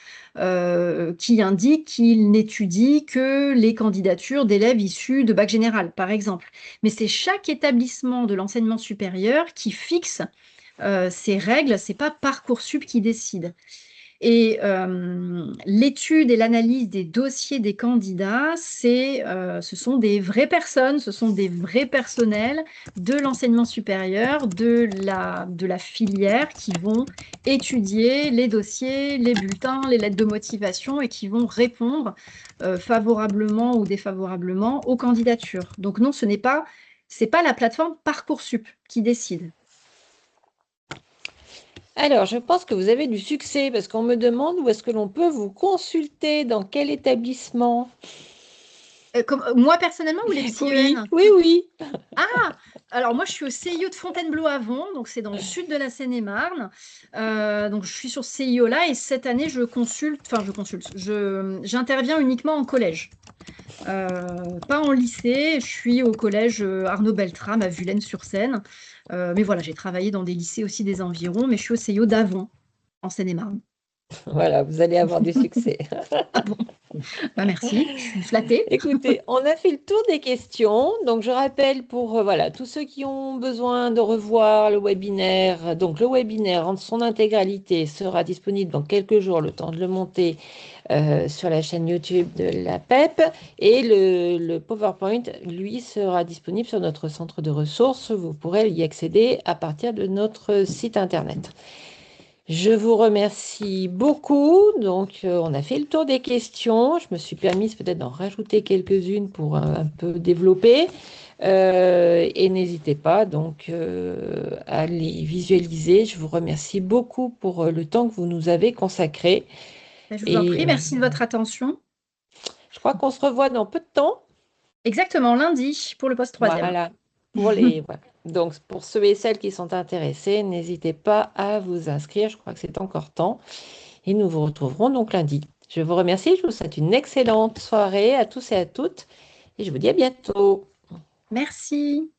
[SPEAKER 1] qui indique qu'il n'étudie que les candidatures d'élèves issus de bac général, par exemple. Mais c'est chaque établissement de l'enseignement supérieur qui fixe ces règles, c'est pas Parcoursup qui décide. Et l'étude et l'analyse des dossiers des candidats, ce sont des vraies personnes, ce sont des vrais personnels de l'enseignement supérieur, de la filière qui vont étudier les dossiers, les bulletins, les lettres de motivation et qui vont répondre favorablement ou défavorablement aux candidatures. Donc non, c'est pas la plateforme Parcoursup qui décide.
[SPEAKER 2] Alors, je pense que vous avez du succès parce qu'on me demande où est-ce que l'on peut vous consulter, dans quel établissement?
[SPEAKER 1] Moi personnellement ou les
[SPEAKER 2] Oui,
[SPEAKER 1] PsyEN?
[SPEAKER 2] oui, oui.
[SPEAKER 1] Ah, alors moi je suis au CIO de Fontainebleau-Avon, donc c'est dans le sud de la Seine-et-Marne. Donc je suis sur ce CIO-là et cette année j'interviens uniquement en collège, pas en lycée. Je suis au collège Arnaud Beltrame à Vulaines-sur-Seine. Mais voilà, j'ai travaillé dans des lycées aussi des environs, mais je suis au CIO d'Avon en Seine-et-Marne.
[SPEAKER 2] Voilà, vous allez avoir du succès.
[SPEAKER 1] Ah bon, bah merci, je suis flattée.
[SPEAKER 2] Écoutez, on a fait le tour des questions. Donc, je rappelle pour voilà, tous ceux qui ont besoin de revoir le webinaire. Donc, le webinaire en son intégralité sera disponible dans quelques jours, le temps de le monter sur la chaîne YouTube de la PEP. Et le PowerPoint, lui, sera disponible sur notre centre de ressources. Vous pourrez y accéder à partir de notre site internet. Je vous remercie beaucoup. Donc, on a fait le tour des questions. Je me suis permise peut-être d'en rajouter quelques-unes pour un peu développer. Et n'hésitez pas donc à les visualiser. Je vous remercie beaucoup pour le temps que vous nous avez consacré.
[SPEAKER 1] Bah, je vous en
[SPEAKER 2] Et
[SPEAKER 1] prie, merci de votre attention.
[SPEAKER 2] je crois qu'on se revoit dans peu de temps.
[SPEAKER 1] Exactement, lundi pour le poste troisième.
[SPEAKER 2] Voilà. Voilà. Donc, pour ceux et celles qui sont intéressés, n'hésitez pas à vous inscrire. Je crois que c'est encore temps. Et nous vous retrouverons donc lundi. Je vous remercie, je vous souhaite une excellente soirée à tous et à toutes et je vous dis à bientôt.
[SPEAKER 1] Merci.